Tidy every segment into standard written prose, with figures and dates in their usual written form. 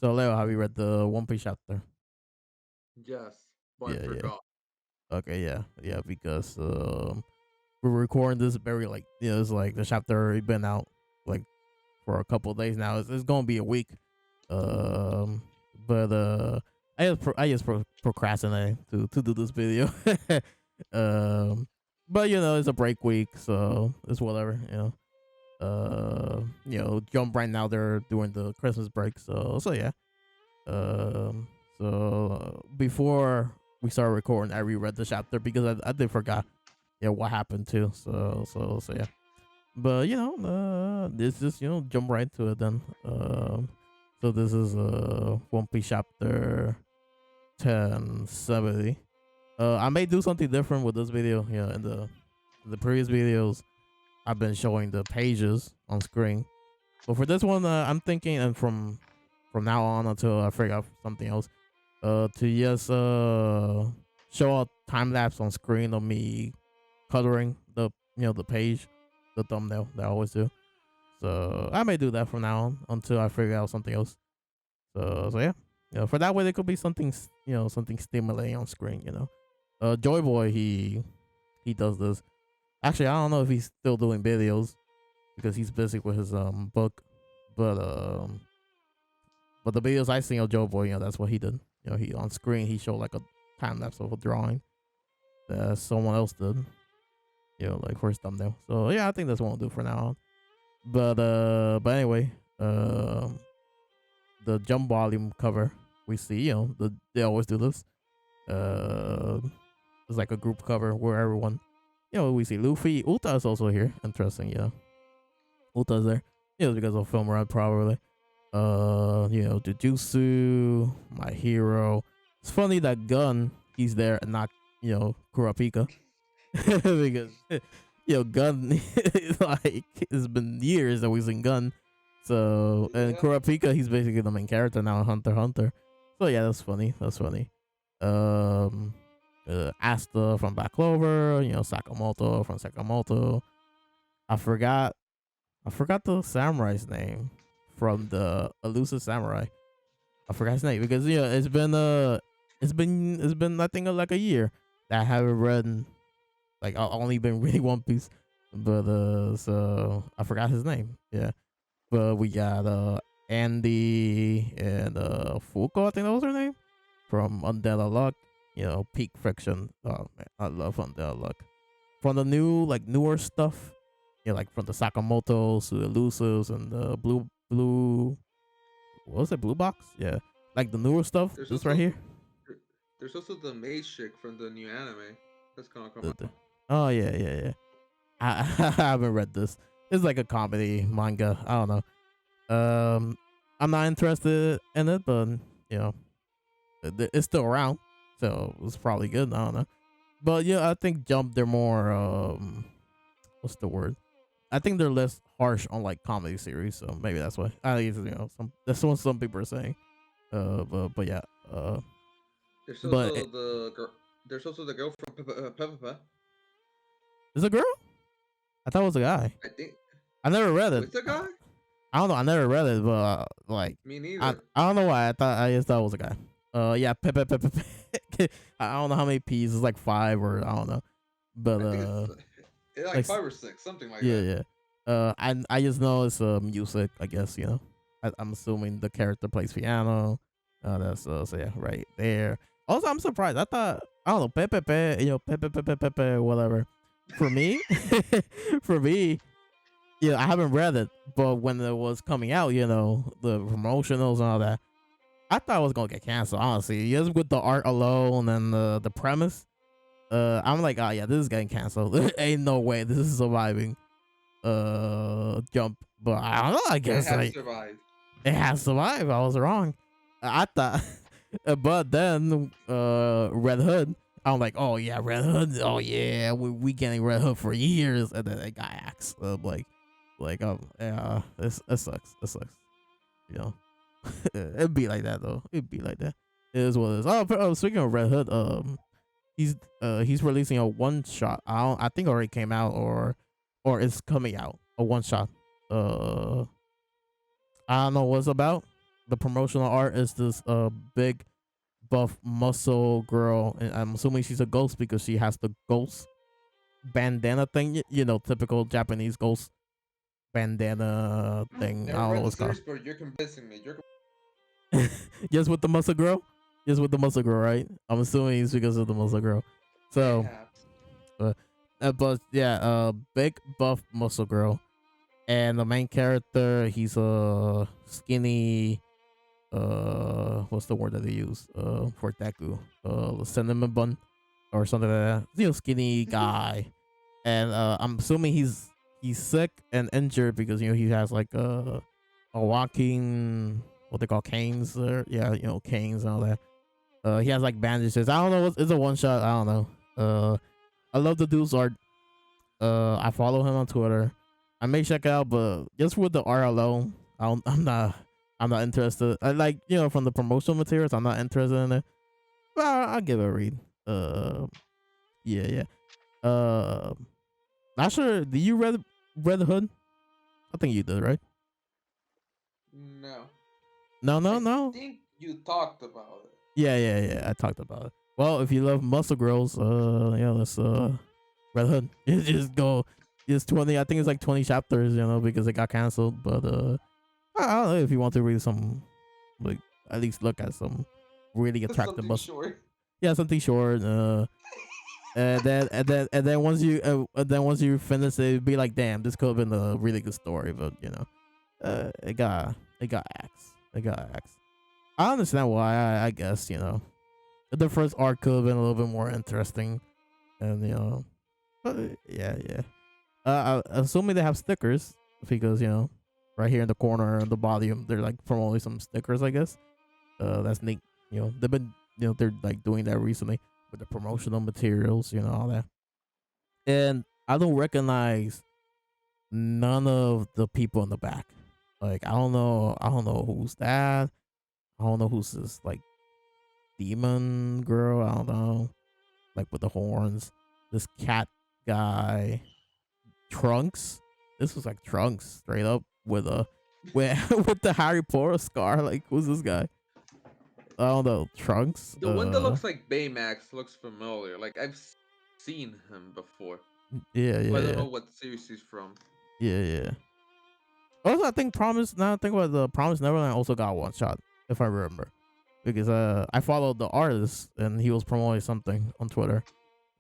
So Leo, have you read the One Piece chapter? Yes, but I Yeah, yeah. forgot. Okay, yeah, yeah. Because we're recording this very like it's like the chapter already been out like for a couple of days now. It's gonna be a week. Um, but I just procrastinating to do this video. um, but it's a break week, so it's whatever. Jump right now they're doing the Christmas break, so yeah. Um, before we started recording, I reread the chapter because I did forgot what happened too. So yeah. But this just jump right to it then. So this is One Piece chapter 1070. I may do something different with this video. In the previous videos, I've been showing the pages on screen, but for this one, I'm thinking, and from now on until I figure out something else, to just show a time lapse on screen of me coloring the page, the thumbnail that I always do. So I may do that from now on until I figure out something else. So yeah, for that way there could be something something stimulating on screen. Joy Boy he does this. Actually, I don't know if he's still doing videos because he's busy with his book, but the videos I seen of Joy Boy, that's what he did. He on screen he showed like a time lapse of a drawing that someone else did. Like for his thumbnail. So yeah, I think that's what we'll do for now on. But anyway, the jump volume cover we see, they always do this. Uh, it's like a group cover where everyone, we see Luffy. Uta is also here. Interesting, Uta's there. Because of film ride probably. Jujutsu, My Hero. It's funny that Gun he's there and not Kurapika because Gun like it's been years that we've seen Gun. So and Yeah, Kurapika he's basically the main character now in Hunter x Hunter. So yeah, that's funny. That's funny. Um, Asta from Black Clover. Sakamoto from Sakamoto. I forgot. I forgot the samurai's name from the elusive samurai. I forgot his name because it's been I think like a year that I haven't read, like I only been reading One Piece, but so I forgot his name. Yeah, but we got Andy and Fuko. I think that was her name from Undead Luck. Peak Friction. Oh man, I love Undead Luck. From the newer stuff, like from the Sakamotos to the Elusives and the blue. What was it? Blue box? Yeah, like the newer stuff. there's This right also here. there's also the mage chick from the new anime that's gonna come The- out. oh yeah, yeah, yeah. I haven't read this. It's like a comedy manga. I don't know. I'm not interested in it, but you know, it's still around, so it's probably good. I don't know, but yeah, I think Jump they're more what's the word? I think they're less harsh on like comedy series, so maybe that's why. I think that's what some people are saying. But yeah. There's But also the girl. There's also the girl from Peppa. is it a girl? I thought it was a guy. I think. I never read Oh, it. it's a guy. I don't know. I never read it, but like Me I neither. I don't know why I just thought it was a guy. Yeah, Pepe. I don't know how many P's. It's like five or I don't know, but I think it's like like 5 or 6, something like yeah, that. yeah. I just know it's music. I guess I'm assuming the character plays piano. That's so yeah, right there. Also, I'm surprised. I thought I don't know Pepe, Pepe, whatever. For me, for me, yeah, I haven't read it, but when it was coming out, the promotionals and all that, I thought it was gonna get canceled. Honestly, just with the art alone and the premise, I'm like, oh yeah, this is getting canceled. There ain't no way this is surviving. Jump, but I don't know. I But it guess has like survived. it has survived. I was wrong. I thought, but then Red Hood. I'm like, oh yeah, Red Hood. Oh yeah, we getting Red Hood for years, and then it got axed. Yeah, it sucks. It sucks. You know, it'd be like that though. It'd be like that. It is what it is. Speaking of Red Hood, he's releasing a one shot. I think already came out or it's coming out a one shot. Uh, I don't know what it's about. the promotional art is this big buff muscle girl, and I'm assuming she's a ghost because she has the ghost bandana thing. You know, typical Japanese ghost bandana thing. I Never don't know read what the it's called. series, but you're convincing me. Just with the muscle girl. Just with the muscle girl, right? I'm assuming it's because of the muscle girl. So, Mayhaps. uh, but yeah, big buff muscle girl, and the main character, he's a skinny. What's the word that they use? For Deku, cinnamon bun or something like that. You know, skinny guy, and I'm assuming he's sick and injured because you know he has like a walking what they call canes or yeah, you know, canes and all that. He has like bandages. I don't know. It's a one shot. I don't know. I love the dude's art. I follow him on Twitter. I may check it out, but just with the art alone, I'm not interested. I like, you know, from the promotional materials, I'm not interested in it. But I'll give it a read. Uh, yeah, yeah. Uh, Not sure. Do you read Red Hood? I think you did, right? No. No, no, I no. think you talked about it. Yeah, yeah, yeah. I talked about it. Well, if you love muscle girls, yeah, let's Red Hood. You just go. It's 20. I think it's like 20 chapters, you know, because it got canceled. But I don't know if you want to read some, like at least look at some really attractive Something muscle. short. Yeah, something short. And then once you finish it, it'd be like, damn, this could have been a really good story. But you know, it got axed. It got axed. I understand why. I guess you know the first arc could have been a little bit more interesting, and you know, but yeah, yeah. Assuming they have stickers because you know, right here in the corner on the bottom, they're like promoting some stickers. I guess. That's neat. You know, they've been they're like doing that recently with the promotional materials. You know all that, and I don't recognize none of the people in the back. Like I don't know who's that. I don't know who's this like demon girl. I don't know, like with the horns. This cat guy, Trunks. This was like Trunks straight up with a with the Harry Potter scar. Like who's this guy? I don't know. Trunks. The one that looks like Baymax looks familiar. Like seen him before, Yeah, but yeah, I don't yeah, know what series he's from. yeah, yeah. Also, I think Promise. Now I think about the Promise Neverland also got one shot, if I remember, because I followed the artist and he was promoting something on Twitter.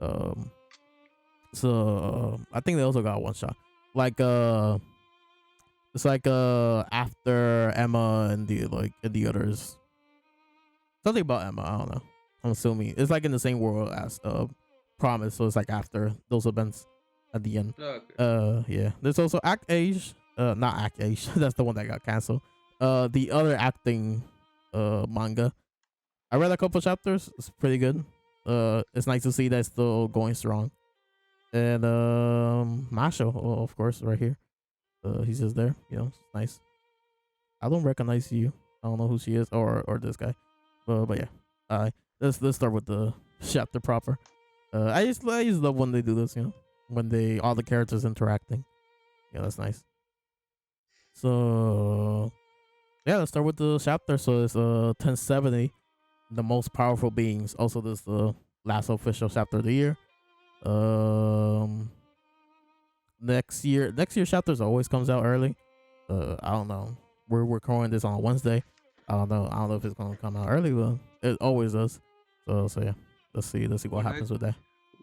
Um, so I think they also got one shot. Like it's like after Emma and the others. Something about Emma. I don't know. I'm assuming it's like in the same world as Promise, so it's like after those events at the end. Okay. Yeah. There's also Act Age. Not Act Age. That's the one that got canceled. The other acting manga. I read a couple chapters. It's pretty good. It's nice to see that it's still going strong. And Masho, of course, right here. He's just there. You know, it's nice. I don't recognize you. I don't know who she is or this guy. But yeah. Let's start with the chapter proper. I just love when they do this. You know, when they all the characters interacting. Yeah, that's nice. So yeah, let's start with the chapter. So it's 1070, the most powerful beings. Also, this is the last official chapter of the year. Um, next year chapters always comes out early. I don't know. We're recording this on a Wednesday. I don't know if it's gonna come out early, but it always does. So yeah, let's see what When I happens with that.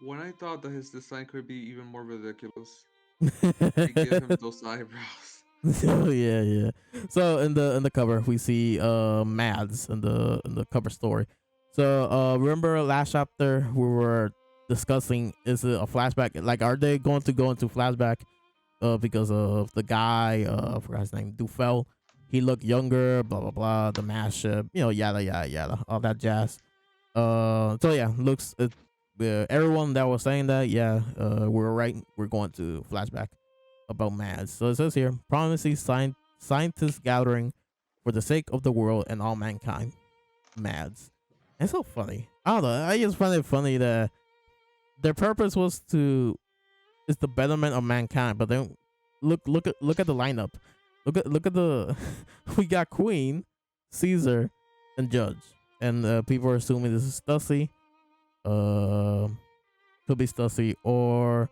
when I thought that his design could be even more ridiculous, they give him those eyebrows. Oh yeah, yeah. So in the cover we see Mads in the cover story. So remember last chapter we were discussing, is it a flashback? Like are they going to go into flashback because of the guy, I forgot his name, Dufel. He looked younger, blah blah blah, the mass ship, you know, yada yada yada, all that jazz. So yeah, looks everyone that was saying that, yeah, we're right. We're going to flashback about Mads. So it says here, promising scientists gathering for the sake of the world and all mankind. Mads. It's so funny. I don't know. I just find it funny that their purpose was to is the betterment of mankind, but then look at the lineup. Look at the we got Queen, Caesar, and Judge. And people are assuming this is Stussy. Uh, could be Stussy, or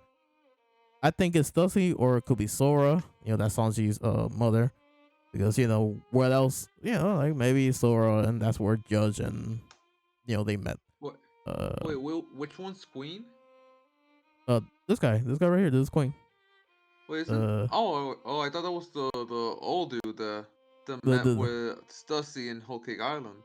I think it's Stussy, or it could be Sora. That's Sanji's mother. Because what else? Like maybe Sora, and that's where Judge and they met. What? Uh, Wait, which one's Queen? this guy right here, this is Queen. Wait, is it? Uh, Oh, I thought that was the old dude that the met the with Stussy in Whole Cake Island.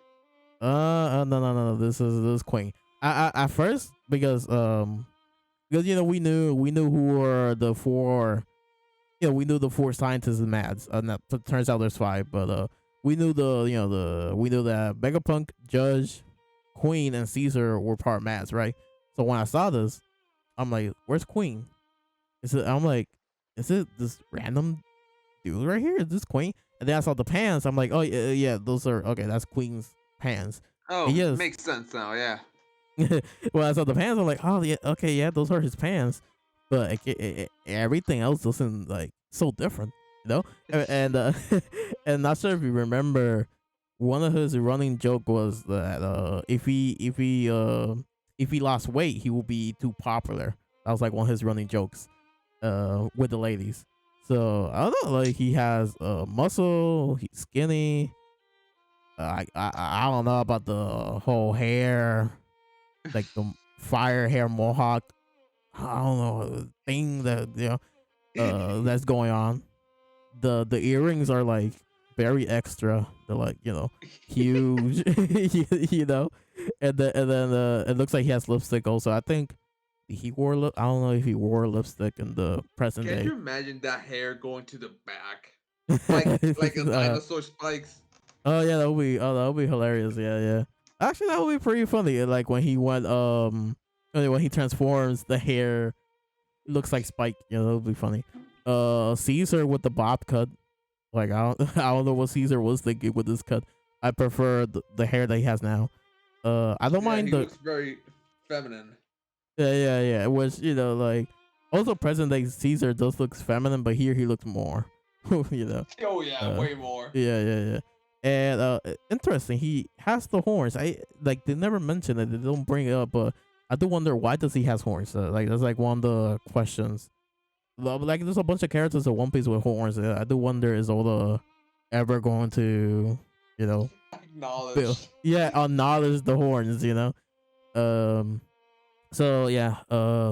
no, this is Queen. I at first because we knew who were the four. We knew the four scientists in Mads. And turns out there's five, but we knew we knew that Vegapunk, Judge, Queen, and Caesar were part Mads, right? So when I saw this, I'm like, "Where's Queen?" I'm like, "Is it this random dude right here? Is this Queen?" And then I saw the pants. I'm like, "Oh yeah, those are okay. That's Queen's pants." Oh, And yes, makes sense now. Yeah. when I saw the pants, I'm like, "Oh yeah, okay, yeah, those are his pants." But everything else doesn't like so different, you know. And and not sure if you remember, one of his running joke was that if he lost weight, he will be too popular. That was like one of his running jokes with the ladies. So I don't know, like he has muscle, he's skinny. I don't know about the whole hair, like the fire hair mohawk. I don't know thing that that's going on. The earrings are like very extra. They're like huge, and then it looks like he has lipstick also. I think he wore I don't know if he wore lipstick in the present Can day. you imagine that hair going to the back, like a dinosaur spikes? Oh yeah, that would be hilarious. Yeah, yeah. Actually, that would be pretty funny. Like when he went when he transforms, the hair looks like Spike. That would be funny. Caesar with the bob cut. Like I don't know what Caesar was thinking with this cut. I prefer the hair that he has now. I don't Yeah, mind he the looks very feminine. yeah. Which like also present day Caesar does look feminine, but here he looks more. you know. Oh yeah, way more. Yeah. And interesting, he has the horns. I like they never mention it. They don't bring it up, but I do wonder why does he has horns. Like that's like one of the questions. Like there's a bunch of characters in One Piece with horns. I do wonder is Oda ever going to Acknowledge. acknowledge the horns. Um. So yeah,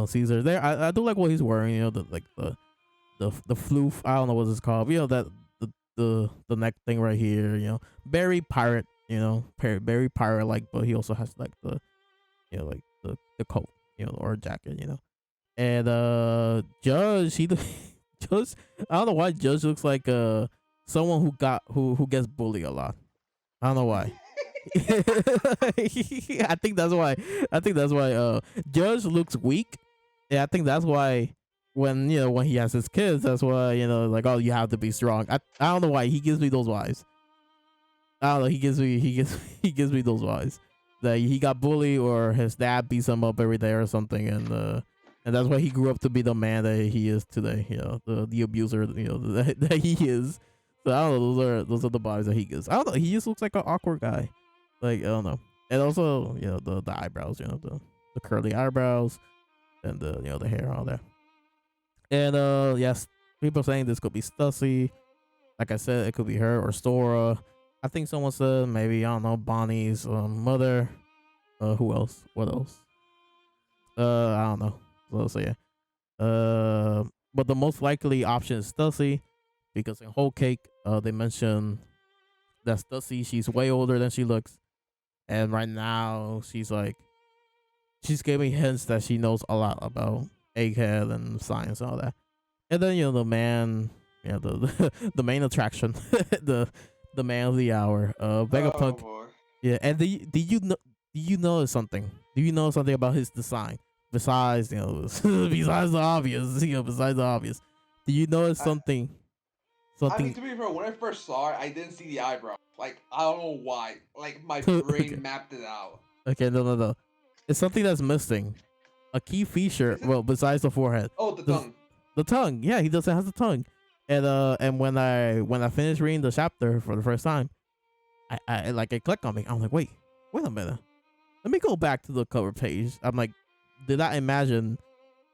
Caesar there. I do like what he's wearing. The floof. I don't know what it's called. That the neck thing right here. Very pirate. Very pirate like, but he also has like the like the coat. Or jacket. And Judge, Judge. I don't know why Judge looks like someone who gets bullied a lot. I don't know why. I think that's why. Judge looks weak. Yeah, I think that's why when he has his kids, that's why like, oh, you have to be strong. I don't know why he gives me those vibes. I don't know. He gives me those vibes that he got bullied or his dad beats him up every day or something, and that's why he grew up to be the man that he is today. The abuser. That he is. So I don't know. Those are the vibes that he gives. I don't know. He just looks like an awkward guy. Like I don't know. And also the eyebrows. The curly eyebrows and the hair all that. And yes, people saying this could be Stussy. Like I said, it could be her or Stora. I think someone said maybe, I don't know, Bonnie's mother. Who else? What else? I don't know. So yeah. But the most likely option is Stussy, because in Whole Cake, they mentioned that Stussy, she's way older than she looks, and right now she's giving hints that she knows a lot about Egghead and science and all that. And then the man, the main attraction, the man of the hour, Vegapunk. Boy. Yeah, and do you know something? Do you know something about his design besides besides the obvious? Besides the obvious, do you notice something? I mean, to be fair, when I first saw it, I didn't see the eyebrow. Like, I don't know why. Like, my brain Okay. mapped it out. Okay, no. It's something that's missing. A key feature. Well, besides the forehead. Oh, the tongue. The tongue. Yeah, he doesn't have the tongue. And when I finished reading the chapter for the first time, I like it clicked on me. I'm like, wait a minute. Let me go back to the cover page. I'm like, did I imagine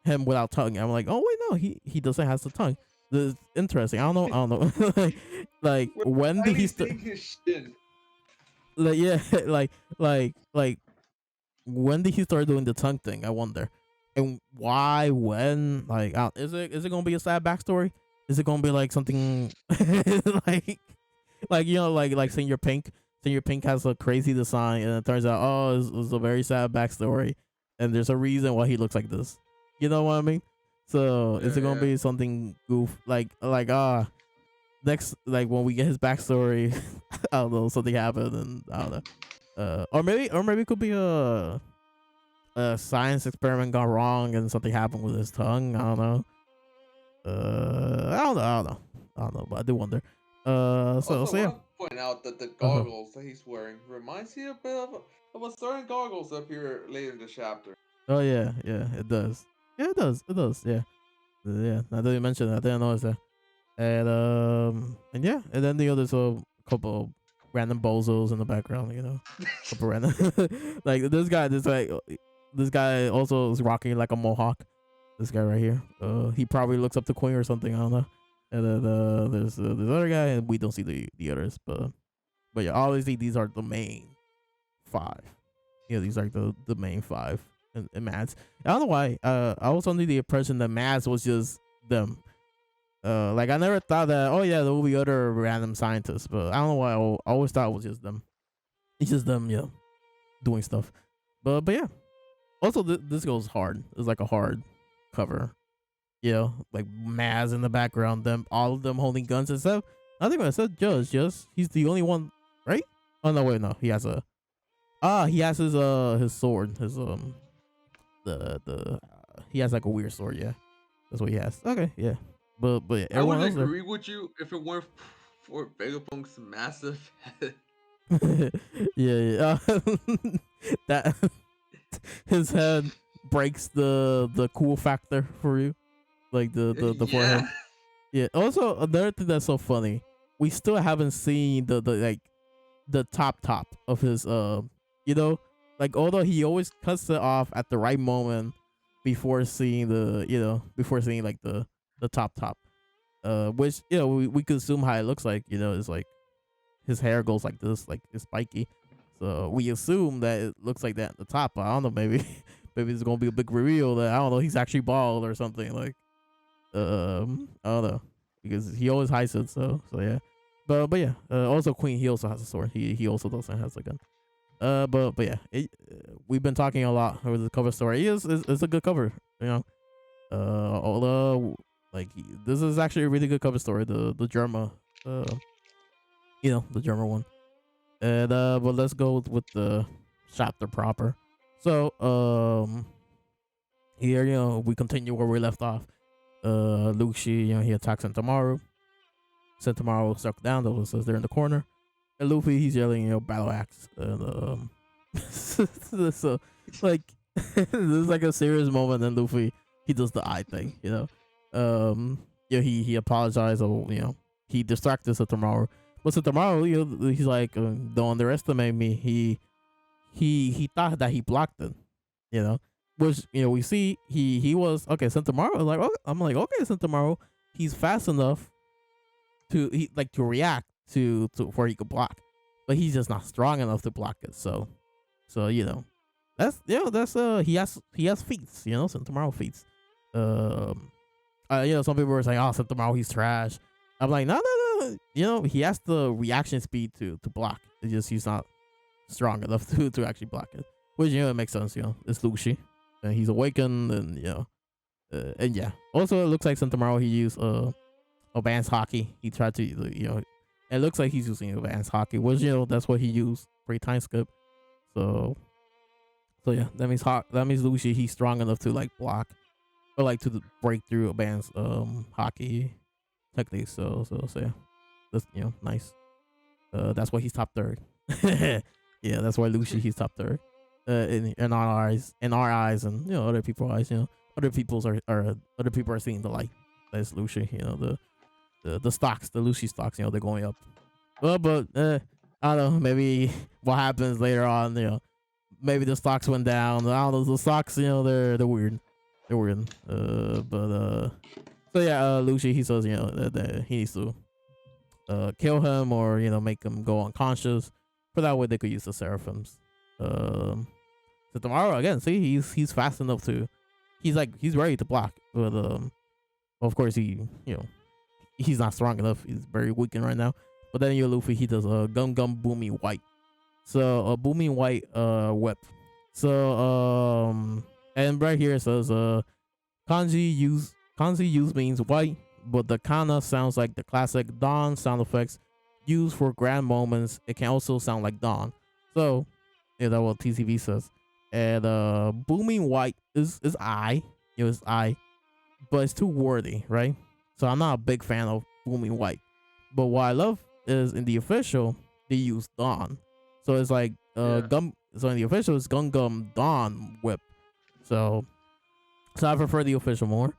him without tongue? I'm like, oh wait, no, he doesn't have the tongue. This is interesting. I don't know. like We're when did he finally start? seeing his shin. Like yeah, like when did he start doing the tongue thing? I wonder. And why? When? Like, is it gonna be a sad backstory? Is it gonna be like something like you know like Senior Pink? Senior Pink has a crazy design, and it turns out it's a very sad backstory, and there's a reason why he looks like this. You know what I mean? So is it gonna Yeah. be something goof next like when we get his backstory? I don't know, something happened, and I don't know. Or maybe it could be a science experiment gone wrong and something happened with his tongue. I don't know. I don't know, but I do wonder. Also, I So yeah. want to point out that the Uh-huh. goggles that he's wearing reminds me a bit of a certain goggles up here later in the chapter. Oh yeah, yeah, it does. Yeah, it does. Yeah, yeah. Now that you mentioned that, I didn't notice that. And yeah, and then there's a couple of random bozos in the background. You know, couple random like this guy also is rocking like a mohawk. This guy right here. He probably looks up to Queen or something. I don't know. And then there's this other guy, and we don't see the others. But yeah, obviously these are the main five. Yeah, these are the main five in Mads. I don't know why. I was under the impression that Mads was just them. Like I never thought that. Oh yeah, there will be other random scientists, but I don't know why. I always thought it was just them. It's just them, yeah, doing stuff. But yeah. Also, this goes hard. It's like a hard cover. You know, like Maz in the background, them all of them holding guns and stuff. I think when I said Judge, just he's the only one, right? Oh no, wait, no, he has he has his sword, his the he has like a weird sword, yeah, that's what he has. Okay, yeah, but yeah, I would everyone else there. agree with you if it weren't for Vegapunk's massive head. Yeah, yeah. That his head breaks the cool factor for you, like the forehead. Yeah. Yeah. Also, another thing that's so funny, we still haven't seen the like the top of his you know, like although he always cuts it off at the right moment before seeing before seeing like the top, which we could assume how it looks like. You know, it's like his hair goes like this, like it's spiky. So we assume that it looks like that at the top. But I don't know, maybe maybe it's gonna be a big reveal that I don't know he's actually bald or something like. I don't know because he always hides it. So yeah, but yeah. Also, Queen, he also has a sword. He also doesn't has a gun. But yeah, we've been talking a lot over the cover story. It's a good cover. You know. Although this is actually a really good cover story. The Germa. The German one. And but let's go with the chapter proper. So here we continue where we left off. Luffy, he attacks Sentomaru. Sentomaru struck down. Those says they're in the corner. And Luffy, he's yelling, battle axe. And so like this is like a serious moment. And Luffy, he does the eye thing. He apologized. Or he distracted Sentomaru. But Sentomaru, he's like, don't underestimate me. He thought that he blocked it. You know, which we see he was okay. Sentomaru like, oh, I'm like, okay, Sentomaru, he's fast enough to react to where he could block, but he's just not strong enough to block it. So that's he has feats. Sentomaru feats. Some people were saying, oh, Sentomaru, he's trash. I'm like, no. He has the reaction speed to block. It's just he's not strong enough to actually block it. Which it makes sense. It's Lucy, and he's awakened, and yeah. Also, it looks like Sentomaru, he used advanced hockey. He tried to it looks like he's using advanced hockey, which that's what he used for a time skip. So yeah, that means Lucy, he's strong enough to like block or like to break through advanced hockey techniques. So yeah, that's nice. That's why he's top third. Yeah, that's why Lucy, he's top third. In our eyes, and other people's eyes. Other people's other people are seeing the light. That's Lucy. The stocks, the Lucy stocks. They're going up. But I don't know. Maybe what happens later on, maybe the stocks went down. I don't know. The stocks, they're weird. They're weird. So yeah, Lucy, he says, that he needs to kill him or make him go unconscious. For that way, they could use the seraphims. Um, so tomorrow again, see, he's fast enough to. He's ready to block, but of course he's not strong enough. He's very weakened right now. But then your Luffy, he does a Gum Gum Boomy White. So a Boomy White whip. So and right here it says kanji use means white, but the kana sounds like the classic dawn sound effects used for grand moments. It can also sound like dawn. So yeah, that's what TCV says. And booming white is I. It's I, but it's too wordy, right? So I'm not a big fan of booming white. But what I love is in the official they use dawn. So it's like Yeah. gum. So in the official it's Gum Gum Dawn Whip. So I prefer the official more.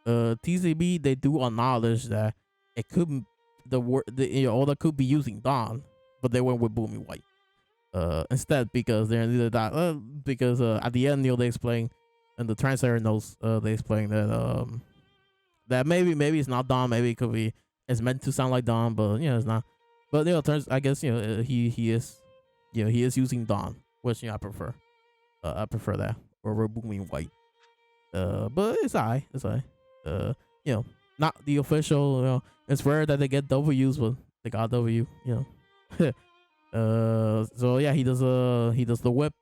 TCB they do acknowledge that it could the word all that could be using dawn, but they went with booming white instead because they're neither that because at the end they explain and the translator knows they explain that maybe it's not dawn, maybe it could be it's meant to sound like dawn, but it's not. But turns I guess he is he is using dawn, which I prefer. I prefer that over booming white. But it's I. Uh, you know, not the official. It's rare that they get W's, but they got W. So yeah, he does the whip,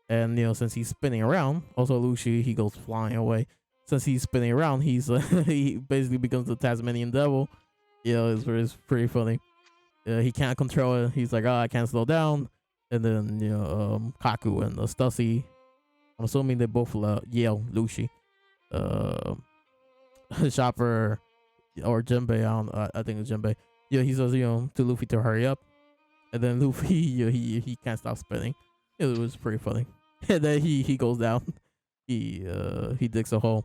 and since he's spinning around, also Lucy he goes flying away. Since he's spinning around, he basically becomes the Tasmanian devil. It's pretty funny. He can't control it. He's like, oh, I can't slow down. And then Kaku and Stussy, I'm assuming they both yell Lucy. Uh, Chopper or Jinbei, I think it's Jinbei. He says to Luffy to hurry up, and then Luffy he can't stop spinning. It was pretty funny. And then he goes down. He digs a hole,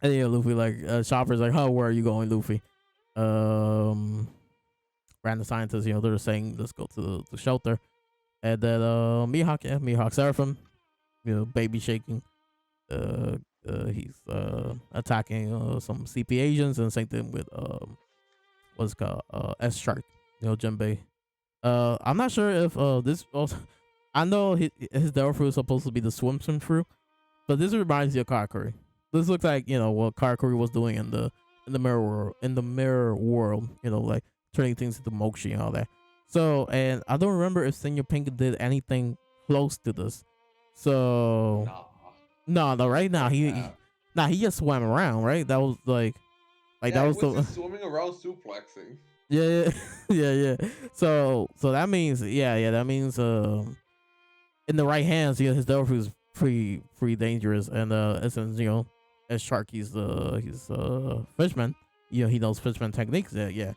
and Luffy like Chopper's like, "Oh, where are you going, Luffy?" Random scientists, they're saying let's go to the shelter, and then Mihawk Seraphim, baby shaking. He's attacking some CP agents, and same thing with what's it called S Shark, Jinbei. I'm not sure if this also, I know his devil fruit is supposed to be the swim fruit, but this reminds me of Karakuri. This looks like what Karakuri was doing in the mirror world, like turning things into mochi and all that. So, and I don't remember if Senior Pink did anything close to this. So no, right now he just swam around, right? That was like Yeah, that he was was the just swimming around suplexing. yeah yeah. So that means that means in the right hands, his devil fruit is pretty dangerous, and since as Shark he's fishman, he knows fishman techniques. Yeah.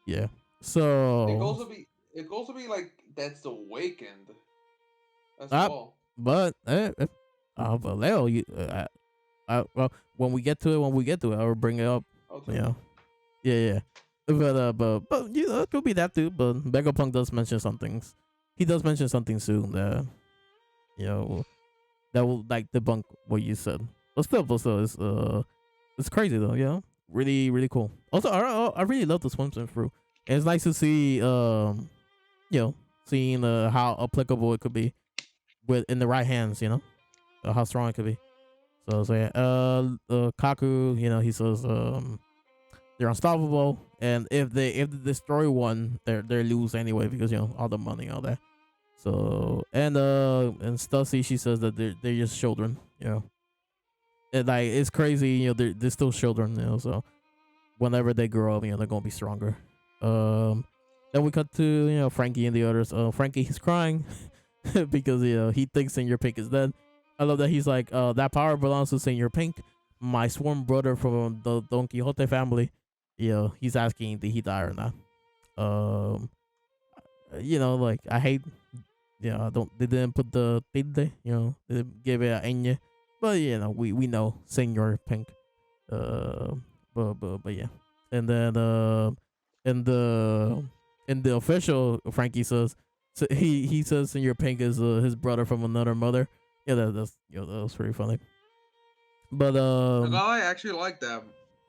It So goes to be it goes to be like that's awakened as uh, well. but but Leo, well, when we get to it, I will bring it up. Okay. Yeah. But it could be that too. But Vegapunk does mention some things. He does mention something soon that that will like debunk what you said. But still, it's crazy though. Really, really cool. Also, I really love the swimsuit through. And it's nice to see seeing how applicable it could be with in the right hands. How strong it could be. So yeah, Kaku, he says they're unstoppable, and if they destroy one, they lose anyway because all the money, all that. So and Stussy, she says that they're just children, and like it's crazy, they're still children, so whenever they grow up, they're gonna be stronger. Then we cut to Frankie and the others. Frankie, he's crying because he thinks Senior Pink is dead. I love that he's like, that power belongs to Senior Pink, my sworn brother from the Don Quixote family. He's asking did he die or not. Like I hate. I don't. They didn't put the tilde. They didn't give it an ñ. But we know Senior Pink. But yeah, and then in the in the official, Frankie says, so he says Senor Pink is his brother from another mother. Yeah, that's that was pretty funny. But Like, oh, I actually like that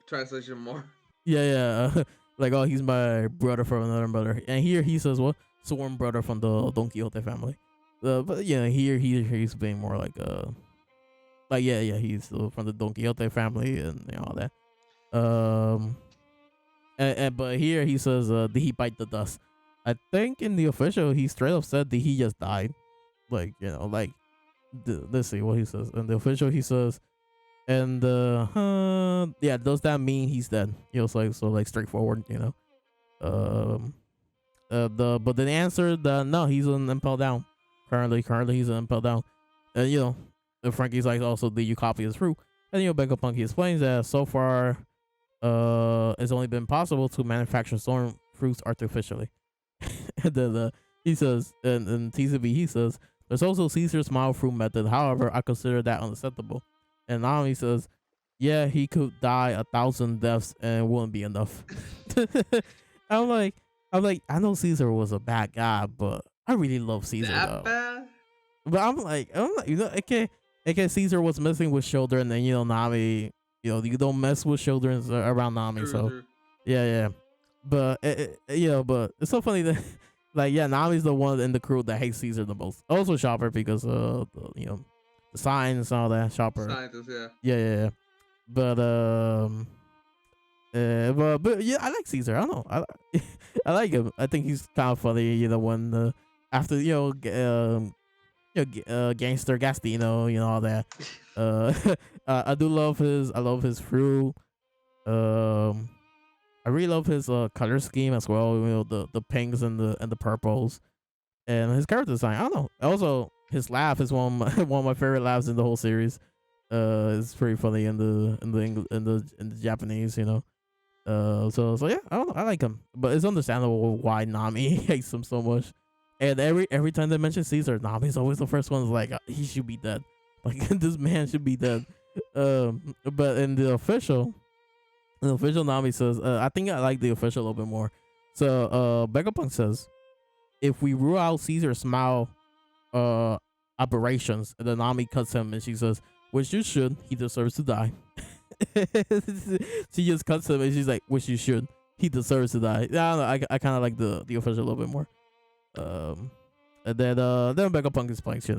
translation more. yeah, yeah, like oh, he's my brother from another mother, and here he says what sworn brother from the Don Quixote family. But yeah, here he's being more like yeah, yeah, he's from the Don Quixote family and all that. Um, but here he says, did he bite the dust? I think in the official he straight up said that he just died. Like like let's see what he says. In the official he says, and yeah, does that mean he's dead? It's like so like straightforward, Um, the but the answer that no, he's an impel down. Currently he's an impel down. And Frankie's like, also, did you copy his fruit? And Becca Punky explains that so far it's only been possible to manufacture storm fruits artificially. And then he says, and TCB he says, there's also Caesar smile fruit method. However, I consider that unacceptable. And Naomi says, yeah, he could die 1,000 deaths and it wouldn't be enough. I'm like, I know Caesar was a bad guy, but I really love Caesar That though. bad? But I'm like, okay, Caesar was messing with children, and then Nami, you don't mess with children around Nami, True, so true. yeah, yeah. But but it's so funny that like yeah, Nami's the one in the crew that hates Caesar the most. Also Chopper because the signs and all that. Chopper, Scientists, yeah. yeah, yeah, yeah. But but yeah, I like Caesar. I don't know. I like him. I think he's kind of funny. When after gangster Gastino, all that. Uh, I do love his fruit. Um, I really love his color scheme as well. The pinks and the purples, and his character design. I don't know. Also, his laugh is one of my favorite laughs in the whole series. It's pretty funny in the Japanese. So yeah, I don't know. I like him, but it's understandable why Nami hates him so much. And every time they mention Caesar, Nami's always the first one. Is like he should be dead. Like this man should be dead. But in the official Nami says, I think I like the official a little bit more. So Vegapunk says, if we rule out Caesar's smile operations, and then Nami cuts him, and she says, which you should. He deserves to die. She just cuts him and she's like, which you should. He deserves to die. Yeah, I don't know. I kind of like the official a little bit more. And then Vegapunk explains,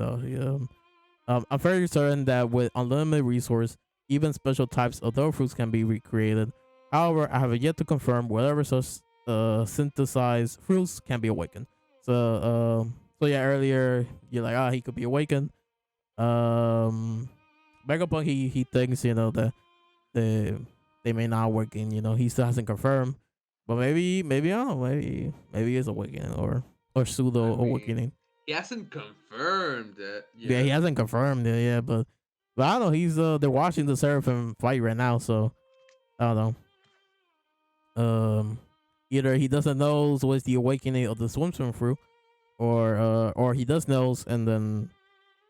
I'm fairly certain that with unlimited resource, even special types of those fruits can be recreated. However, I have yet to confirm whatever such synthesized fruits can be awakened. So yeah, earlier you're like, he could be awakened. Vegapunk he thinks that they may not awaken. He still hasn't confirmed, but maybe I don't know. Maybe it's awakening or pseudo I mean, awakening. he hasn't confirmed it Yeah, yet. he hasn't confirmed it. Yeah, but I don't know. He's they're watching the Seraphim fight right now, so I don't know. Either he doesn't know what's the awakening of the swim fruit, or he does knows, and then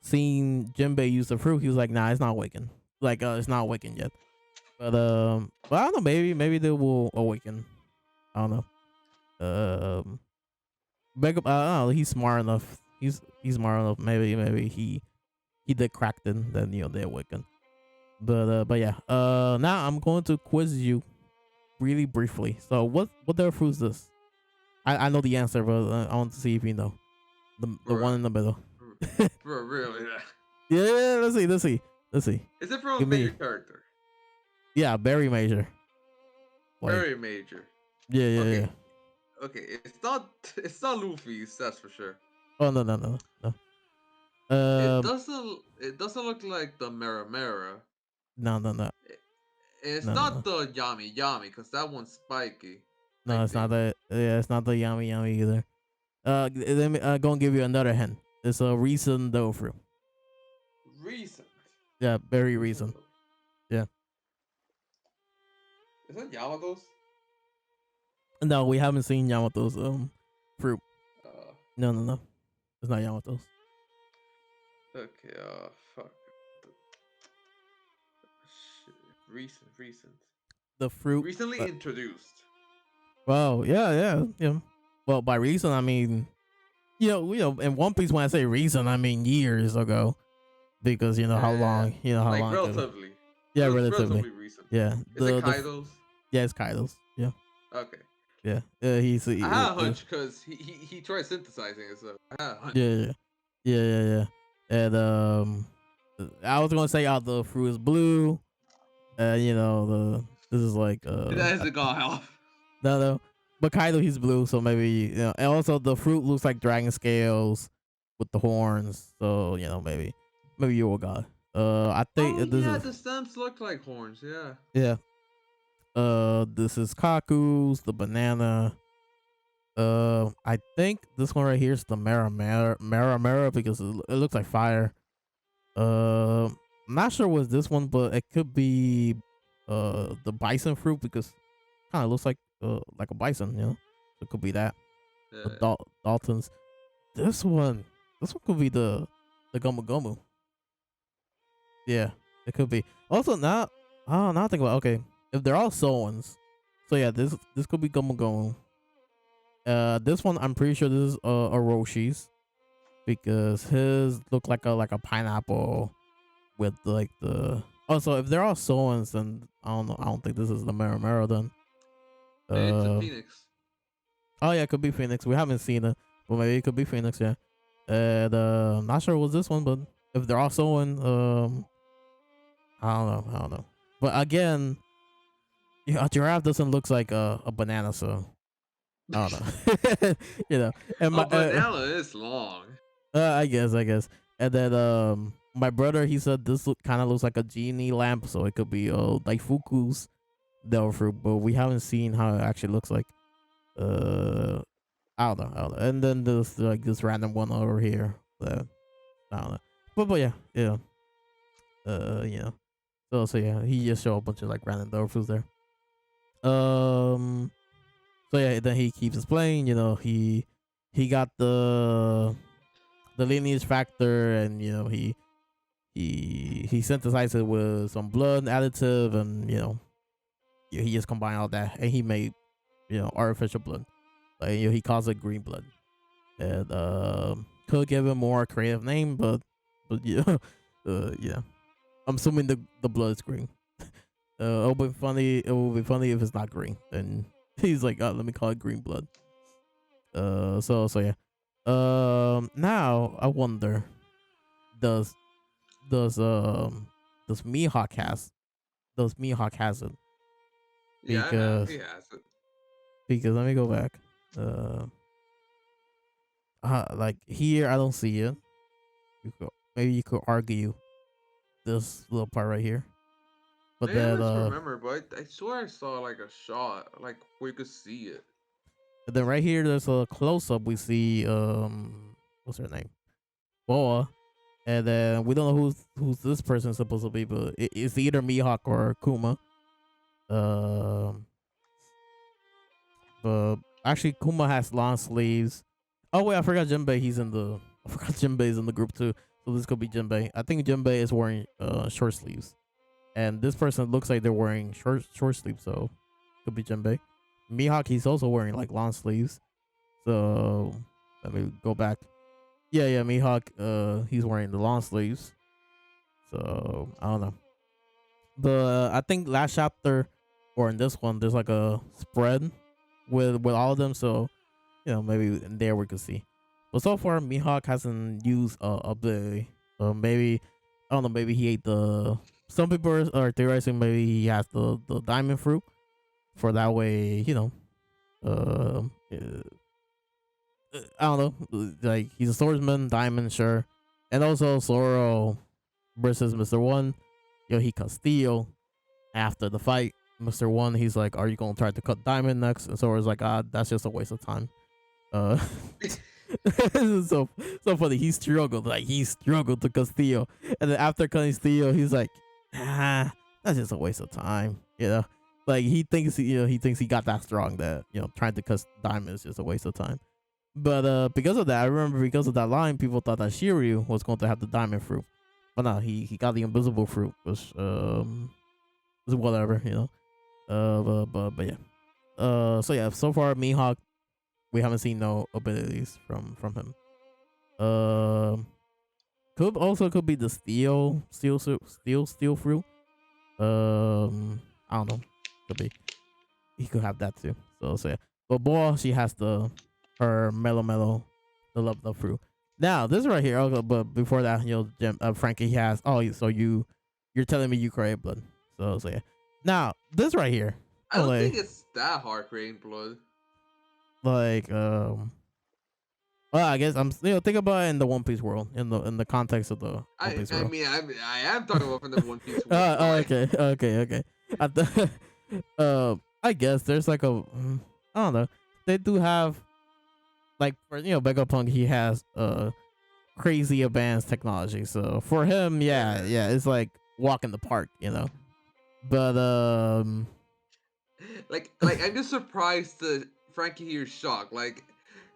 seeing Jinbei use the fruit, he was like, nah, it's not awakened. Like it's not awakened yet. But I don't know. Maybe they will awaken. I don't know. Backup. I don't know. He's smart enough. He's smart enough. Maybe he did crack then they awaken. But yeah. Now I'm going to quiz you really briefly. So what their fruit is this? I know the answer, but I want to see if you know the one in the middle. Bro, really? Yeah. Let's see. Is it from a Give me. major character? Yeah, very major. Like Very major. yeah. Okay. Okay, it's not Luffy's, that's for sure. Oh no. It Um, doesn't look like the Mera. no. It's No. not the Yami because that one's spiky. I No, it's not think. that. Yeah, it's not the yummy either. Let me go and give you another hint. It's a recent though fruit. Recent. Yeah, very Recent. recent. Yeah. Is that Yamato's? No, we haven't seen Yamato's fruit. Uh, No. It's not Yamato's. okay. Fuck. Shit. Recent. The fruit. Recently introduced. Wow. Yeah. Well, Well, by recent I mean in One Piece when I say recent I mean years ago because Yeah, how like long it could be. relatively, Yeah, relatively. relatively recent. Yeah, Is it Kaido's? yeah, it's Kaido's. Yeah, Okay, yeah. I had a hunch because he tried synthesizing it, so I had a hunch. Yeah, yeah, yeah, yeah, yeah. And I was gonna say out the fruit is blue. The this is like That hasn't gone off. no, no, but Kaido he's blue, so maybe and also the fruit looks like dragon scales with the horns. So maybe you will god. I think Oh this yeah, is the stems look like horns. Yeah. yeah. This is Kaku's the banana. I think this one right here is the Mara because it looks like fire. I'm not sure what's this one, but it could be the bison fruit because kind of looks like a bison, So it could be that. The Yeah. Daltons. This one, this one could be the Gomu Gomu. Yeah, it could be. Also now, now I think about okay, if they're all Soans, so yeah, this could be Gomu Gomu. This one I'm pretty sure this is Roshi's because his look like a pineapple with like the also if they're all Soans then I don't know, I don't think this is the Maramaro then. It's a Uh phoenix. oh yeah, it could be Phoenix. We haven't seen it, but maybe it could be Phoenix, yeah. And I'm not sure it was this one, but if they're all Soan, I don't know. But again, yeah, a giraffe doesn't look like a banana, so I don't know. And Oh, my banana is long. I guess. And then my brother he said this kind of looks like a genie lamp, so it could be Daifuku's devil fruit, but we haven't seen how it actually looks like. Uh, I don't know. And then there's like this random one over here that I don't know. But yeah, yeah. Yeah. So yeah, he just showed a bunch of like random devil fruits there. Um. So yeah, then he keeps explaining. He got the lineage factor, and he synthesized it with some blood additive, and he just combined all that, and he made artificial blood. Like he calls it green blood, and could give him more creative name, but yeah, yeah. I'm assuming the blood is green. It'll be funny. It will be funny if it's not green. And he's like, let me call it green blood. So yeah. Now I wonder, does does um does Mihawk has it? Yeah, I know Because he has it. let me go back. Like here I don't see it. Maybe you could argue this little part right here, but Maybe I then misremember, but I swear I saw like a shot, like where you could see it. right here there's a close up. We see what's her name, Boa, and then we don't know who's this person supposed to be, but it's either Mihawk or Kuma. Um, but actually Kuma has long sleeves. Oh wait, I forgot Jinbei. I forgot Jinbei's in the group too. So this could be Jinbei. I think Jinbei is wearing short sleeves, and this person looks like they're wearing short sleeves. So could be Jinbei. Mihawk he's also wearing like long sleeves. So let me go back. Yeah, Mihawk. He's wearing the long sleeves. So I don't know. I think last chapter or in this one, there's like a spread with all of them. So maybe in there we could see. But so far, Mihawk hasn't used a ability. Maybe I don't know. Maybe he ate the. Some people are theorizing maybe he has the diamond fruit for that way. I don't know. Like he's a swordsman, diamond, sure, and also Zoro versus Mr. One. He cut steel after the fight. Mr. One, he's like, "Are you gonna try to cut diamond next?" And Zoro's like, that's just a waste of time." Uh, so funny. He struggled to cut steel, and then after cutting steel, he's like, that's just a waste of time. Like he thinks he got that strong that trying to cut diamond is just a waste of time. But because of that, I remember because of that line, people thought that Shiryu was going to have the diamond fruit, but no, he got the invisible fruit, which is whatever. But yeah. So yeah, so far Mihawk we haven't seen no abilities from him. Um, could be the steel fruit. I don't know. Could be. He could have that too. So yeah. But Boa, she has her mellow, the love fruit. Now this right here. Okay, but before that, Jim, Frankie has. Oh, so you're telling me you crave blood. So yeah. Now this right here. I don't think it's that hard creating blood. Like well, I guess I'm think about it in the One Piece world, in the context of the One Piece world. I am talking about from the One Piece world. Okay. I guess there's like I don't know. They do have like for Vegapunk, he has crazy advanced technology. So for him, yeah, it's like walk in the park, But like I'm just surprised that Frankie here is shocked. Like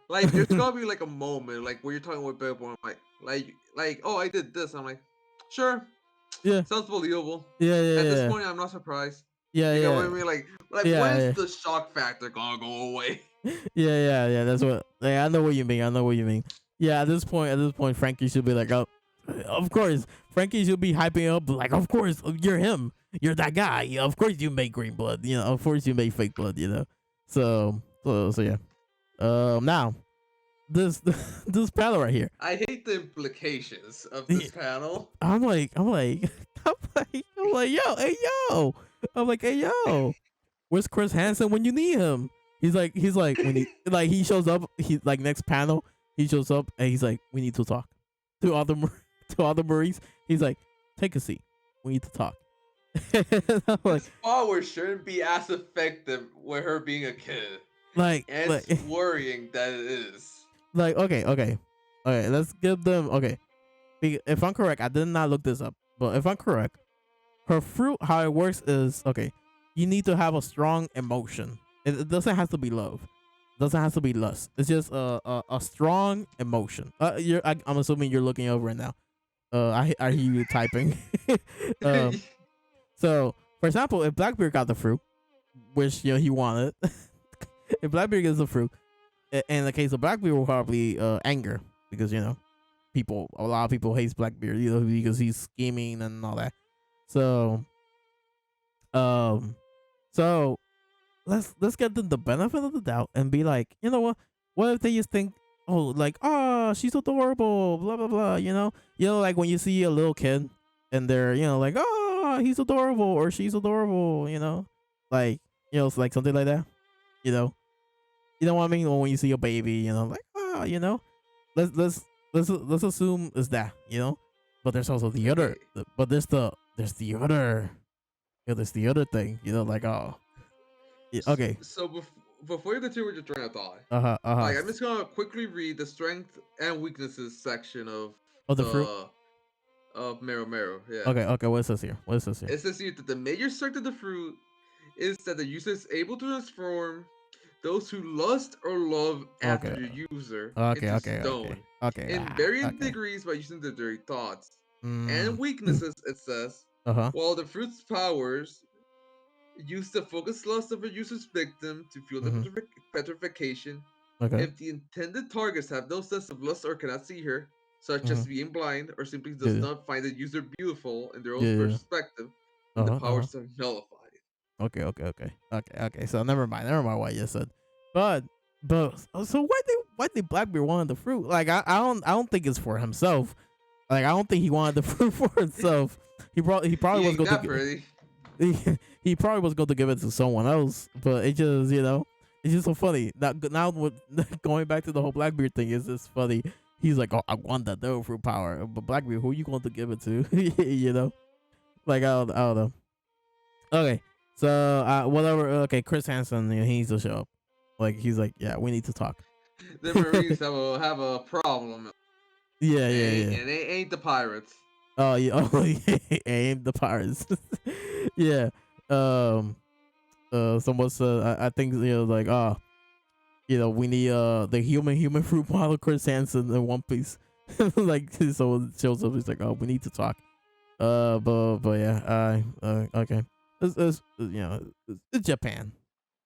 there's gotta be like a moment like where you're talking with Billboard, I'm like oh I did this. I'm like, sure, yeah, sounds believable. yeah. At this point, I'm not surprised. Yeah, you yeah. know what I mean? Like when's the shock factor gonna go away? Yeah. That's what. I know what you mean. Yeah, at this point, Frankie should be like, oh, of course, Frankie should be hyping up like, of course, you're him, you're that guy. Yeah, of course you make green blood. Of course you make fake blood. So yeah. Now this panel right here. I hate the implications of this panel. I'm like, yo, hey yo. I'm like, hey yo, where's Chris Hansen when you need him? He's like when he shows up, he like next panel, he shows up and he's like, we need to talk to all the Marines. He's like, take a seat, we need to talk. Like, this power shouldn't be as effective with her being a kid. It's worrying that it is. Okay, let's give them if I'm correct, I did not look this up, but if I'm correct, her fruit, how it works is you need to have a strong emotion. It doesn't have to be love, it doesn't have to be lust. It's just a strong emotion. I'm assuming you're looking over it now. I hear you typing. So for example, if Blackbeard got the fruit, which he wanted, if Blackbeard gets the fruit, in the case of Blackbeard, will probably anger, because a lot of people hate Blackbeard, because he's scheming and all that. So let's get them the benefit of the doubt and be like, what if they just think, oh, like, oh, she's adorable, blah blah blah, like when you see a little kid and they're like, oh, he's adorable or she's adorable, like it's like something like that, you know what I mean, when you see a baby, like, oh, let's assume it's that, but there's also the other, but there's the other thing, like, oh, yeah, okay. So before you continue with your train of thought, like, I'm just gonna quickly read the strength and weaknesses section of the fruit of Meru. Yeah. Okay. What is this here? It says here that the major strength of the fruit is that the user is able to transform those who lust or love after the user into stone in varying degrees by using their direct thoughts. And weaknesses, it says, while the fruit's powers use the focused lust of a user's victim to fuel the petrification. If the intended targets have no sense of lust or cannot see her, such as being blind or simply does not find the user beautiful in their own perspective, then the powers are nullified. Okay. So never mind what you said. But so why they Blackbeard wanted the fruit? Like I don't think it's for himself. Like I don't think he wanted the fruit for himself. He probably was going to. He probably was going to give it to someone else, but it just it's just so funny. Now with going back to the whole Blackbeard thing, is this funny? He's like, oh, I want that devil fruit power, but Blackbeard, who are you going to give it to? Like I don't know. Okay, so whatever. Okay, Chris Hansen, he needs to show up. Like he's like, yeah, we need to talk. The Marines have a problem. Yeah. And they ain't the pirates. Oh yeah, ain't the pirates. Yeah. Someone said, I think like, we need the human fruit model Chris Hansen in One Piece. Like someone shows up, he's like, oh, we need to talk. But yeah, okay. It's Japan.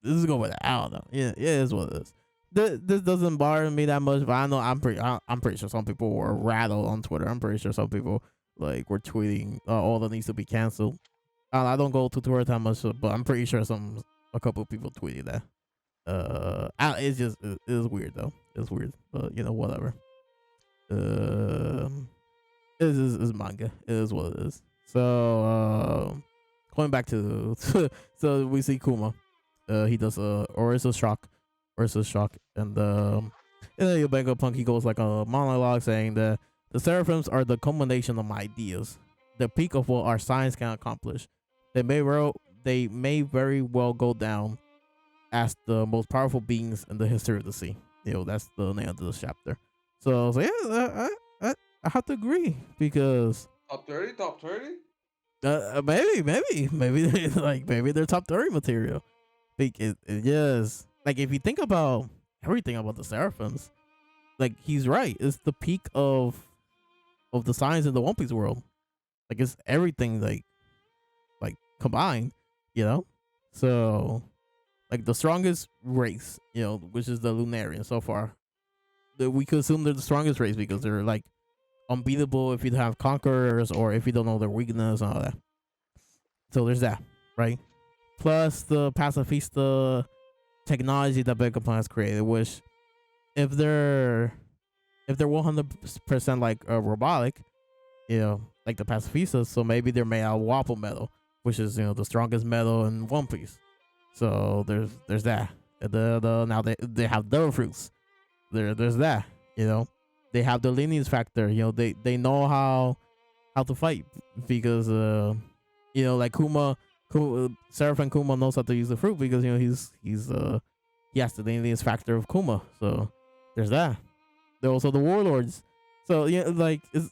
This is going with it. I don't know. Yeah, it is what it is. this doesn't bother me that much, but I know I'm pretty sure some people were rattled on Twitter. I'm pretty sure some people like were tweeting all that needs to be canceled. I don't go to Twitter that much, but I'm pretty sure a couple of people tweeted that. It's just it is weird though. It's weird, but whatever. It is manga. It is what it is. So going back to so we see Kuma. He does Orisa shock, and then Yobango Punk, he goes like a monologue saying that the seraphims are the culmination of ideas, the peak of what our science can accomplish. They may very well go down as the most powerful beings in the history of the sea. That's the name of this chapter. So yeah, I have to agree because top 30, top 30. Maybe like maybe they're top 30 material. It yes, like if you think about everything about the seraphims, like he's right. It's the peak of the science in the One Piece world. Like it's everything like combined, So like the strongest race, which is the Lunarian so far. We could assume they're the strongest race because they're like unbeatable if you have conquerors or if you don't know their weakness and all that. So there's that, right? Plus the pacifista technology that Vegapunk has created, which if they're 100% like robotic, like the pacifistas, so maybe they're made out of Wappo metal, which is the strongest metal in One Piece. So there's that. Now they have devil fruits. There's that. They have the lineage factor. They know how to fight because like Kuma Seraphim Kuma knows how to use the fruit because he has the lineage factor of Kuma. So there's that. They're also the warlords. So like it's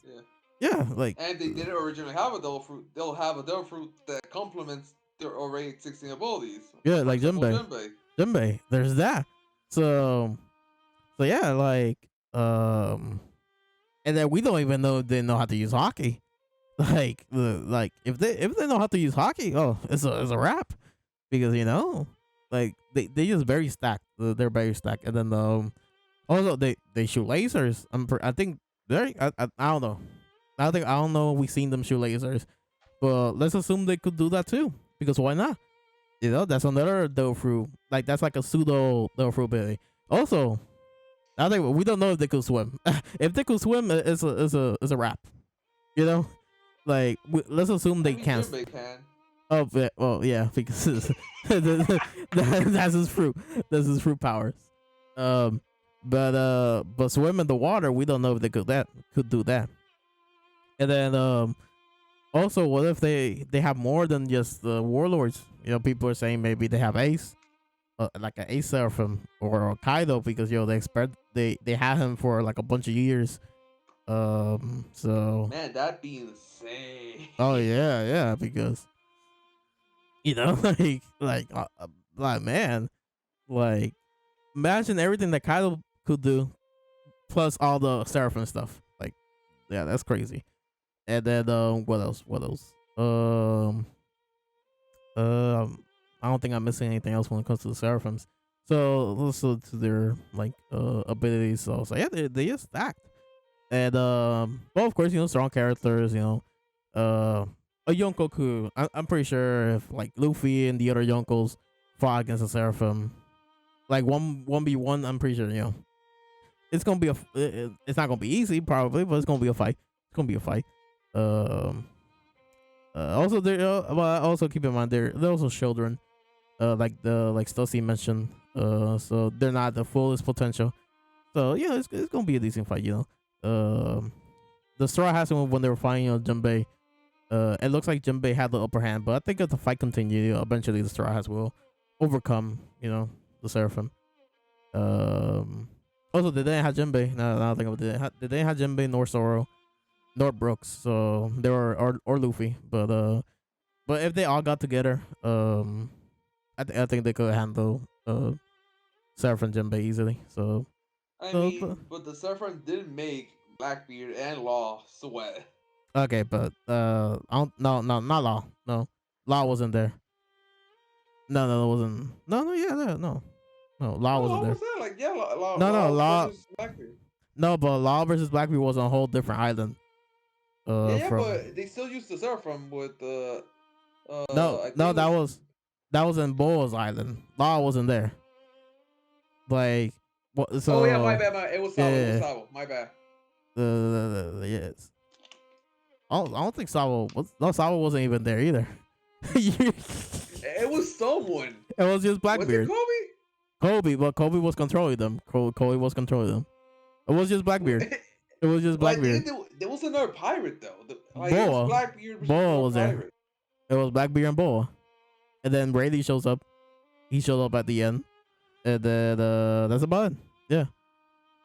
like, and they didn't originally have a devil fruit. They'll have a devil fruit that complements their already 16 abilities. Yeah, like Jinbei. There's that. So yeah, like and then we don't even know they know how to use hockey. Like if they know how to use hockey, it's a wrap because like they just very stacked. They're very stacked, and then also they shoot lasers. I think I don't know. I don't know. We've seen them shoot lasers, but let's assume they could do that too because why not? That's another devil fruit. Like that's like a pseudo devil fruit ability. Also, I think we don't know if they could swim. If they could swim, it's a wrap. Like let's assume they can. Oh, well, yeah, because that's his fruit. That's his fruit powers. But swim in the water, we don't know if they could do that. And then also, what if they have more than just the warlords? People are saying maybe they have Ace, like an Ace Seraphim or Kaido because they had him for like a bunch of years. So man, that'd be insane. Oh yeah, because like man, like imagine everything that Kaido could do, plus all the Seraphim stuff. Like, yeah, that's crazy. And then what else? I don't think I'm missing anything else when it comes to the Seraphims. So let's look to their like abilities. So yeah, they just stacked. And well, of course, strong characters. A Yonkoku. I'm pretty sure if like Luffy and the other Yonkos fought against a Seraphim, like 1v1, I'm pretty sure it's gonna be it's not gonna be easy probably, but it's gonna be a fight. It's gonna be a fight. Also they also keep in mind they're also children. Like Stussy mentioned. So they're not the fullest potential. So yeah, it's gonna be a decent fight. The Straw Hats when they were fighting Jinbei. It looks like Jinbei had the upper hand, but I think if the fight continues, eventually the Straw Hats will overcome, the Seraphim. Also, they didn't have Jinbei. No, I don't think of it. They didn't have Jinbei nor Zoro, nor Brooks. So they were or Luffy. But if they all got together, I think they could handle Seraphim Jinbei easily. So I mean, but the Seraphim did make Blackbeard and Law sweat. Okay, but I don't, no, not Law. No, Law wasn't there. No, it wasn't. No, yeah, no. No, Law wasn't there. Was there? Like, yeah, Law, No, Law versus Blackbeard. No, but Law versus Blackbeard was on a whole different island. But they still used the Seraphim with the. No, that was in Boa's island. Law wasn't there. Like, what? So. Oh yeah, my bad. It was Sabo. It was Sabo. My bad. Yes. I don't think Sabo was. No, Sabo wasn't even there either. It was someone. It was just Blackbeard. Was it Kobe, but Kobe was controlling them. Kobe was controlling them. It was just Blackbeard. It was just Blackbeard. There was another pirate though. Boa. Blackbeard. Boa was there. Pirate. It was Blackbeard and Boa, and then Rayleigh shows up. He showed up at the end, and then that's about it. Yeah.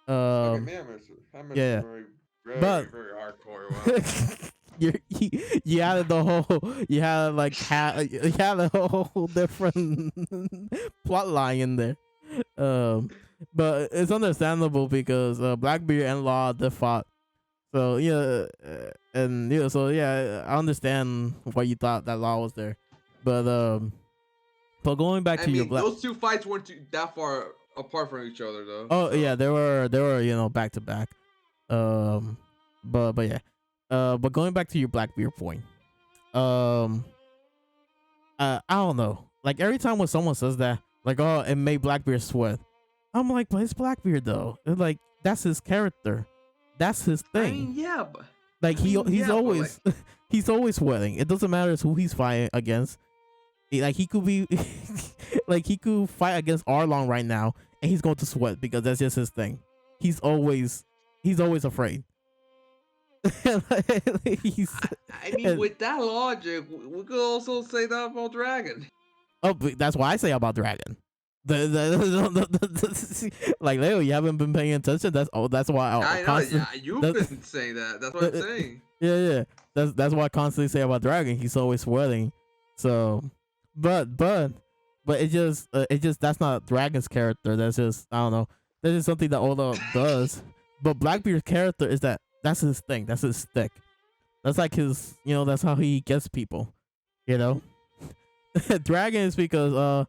Yeah. Very hardcore. you had the whole you had a whole different plot line in there, but it's understandable because Blackbeard and Law they fought, so yeah, I understand why you thought that Law was there, but going back to your those two fights weren't that far apart from each other though. Oh so. Yeah, they were back to back, but yeah. But going back to your Blackbeard point, I don't know. Like every time when someone says that, like, oh, it made Blackbeard sweat, I'm like, but it's Blackbeard though. It's like that's his character, that's his thing. But like he's always like, he's always sweating. It doesn't matter who he's fighting against. He could be like he could fight against Arlong right now, and he's going to sweat because that's just his thing. He's always afraid. I mean, with that logic, we could also say that about Dragon. Oh, that's why I say about Dragon. Like Leo, you haven't been paying attention. That's why I know. Yeah, you've been saying that. That's what I'm saying. Yeah. That's why I constantly say about Dragon. He's always sweating. So, but it just that's not Dragon's character. That's just I don't know. That's just something that Oda does. But Blackbeard's character is that's his thing. That's his stick. That's like his, that's how he gets people, Dragon is because,